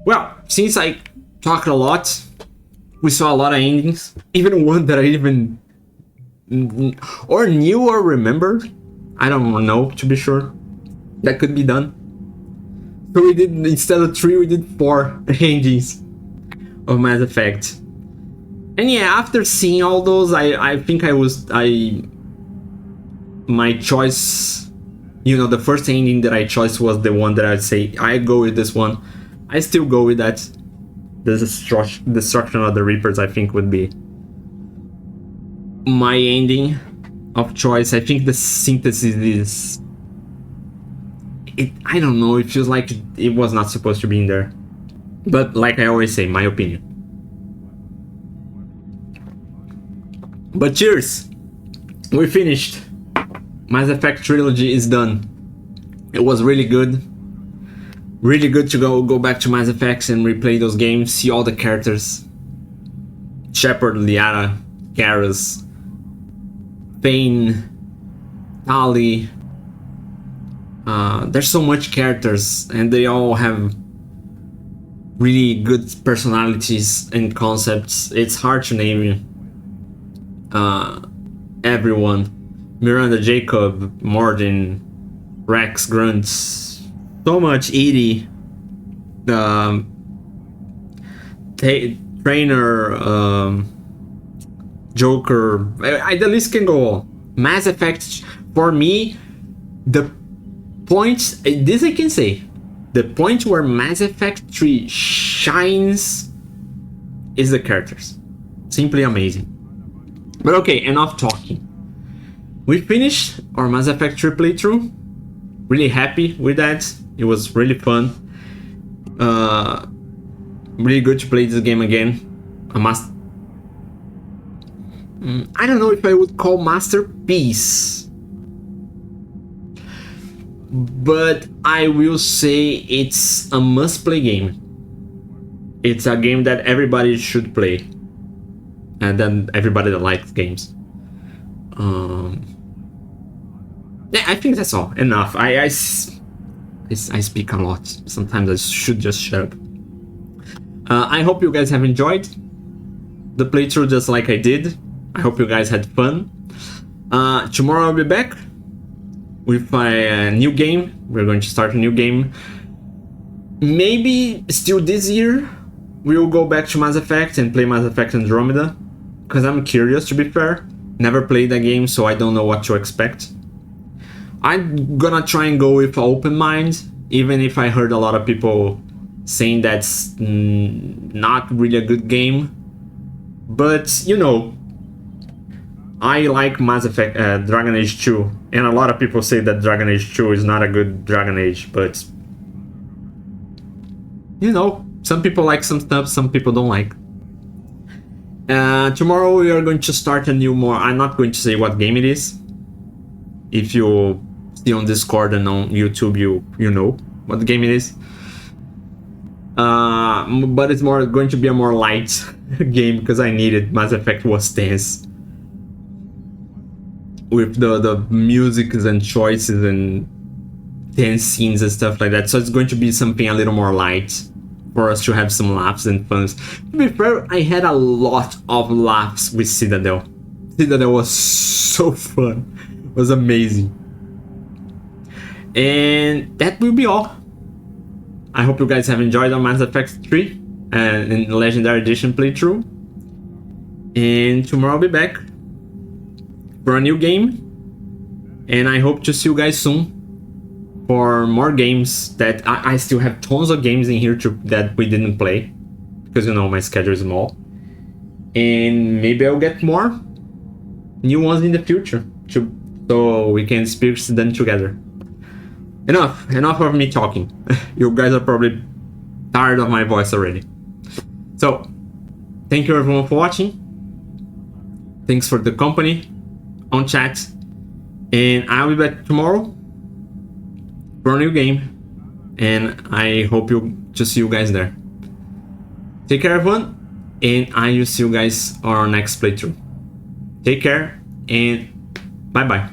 Well, since I talked a lot, we saw a lot of endings, even one that I even or knew or remembered. I don't know, to be sure. That could be done. So we did, instead of 3, we did 4 endings of Mass Effect. And yeah, after seeing all those, I think my choice, the first ending that I chose was the one that I'd say, I go with this one. I still go with that. The destruction of the Reapers, I think, would be my ending of choice. I think the synthesis is... I don't know, it feels like it was not supposed to be in there. But like I always say, my opinion. But cheers! We finished. Mass Effect Trilogy is done. It was really good. Really good to go back to Mass Effects and replay those games, see all the characters. Shepard, Liara, Garrus, Thane, Tali. There's so much characters, and they all have really good personalities and concepts. It's hard to name everyone. Miranda, Jacob, Morden, Rex, Grunts, so much. Edie, Trainer, Joker. The list can go on. Mass Effect, for me, the point, this I can say, the point where Mass Effect 3 shines is the characters. Simply amazing. But okay, enough talking. We finished our Mass Effect 3 playthrough. Really happy with that. It was really fun. Really good to play this game again. I don't know if I would call masterpiece, but I will say it's a must-play game. It's a game that everybody should play, and then everybody that likes games. Yeah, I think that's all. Enough. I speak a lot. Sometimes I should just shut up. I hope you guys have enjoyed the playthrough just like I did. I hope you guys had fun. Tomorrow I'll be back with a new game. We're going to start a new game. Maybe still this year we'll go back to Mass Effect and play Mass Effect Andromeda, because I'm curious, to be fair. Never played that game, so I don't know what to expect. I'm gonna try and go with an open mind, even if I heard a lot of people saying that's not really a good game. But, you know, I like Mass Effect, Dragon Age 2, and a lot of people say that Dragon Age 2 is not a good Dragon Age, but, you know, some people like some stuff, some people don't like. Tomorrow we are going to start a new I'm not going to say what game it is. If you see on Discord and on YouTube, you know what the game it is. But it's going to be a more light game, because I needed. Mass Effect was tense with the music and choices and tense scenes and stuff like that. So it's going to be something a little more light for us to have some laughs and funs. To be fair, I had a lot of laughs with Citadel. Citadel was so fun. It was amazing. And that will be all. I hope you guys have enjoyed our Mass Effect 3 and Legendary Edition playthrough. And tomorrow I'll be back for a new game. And I hope to see you guys soon for more games that I still have tons of games in here that we didn't play, because, you know, my schedule is small. And maybe I'll get more new ones in the future so we can experience them together. Enough of me talking. You guys are probably tired of my voice already. So, thank you everyone for watching. Thanks for the company on chat. And I'll be back tomorrow for a new game. And I hope to see you guys there. Take care everyone. And I will see you guys on our next playthrough. Take care and bye bye.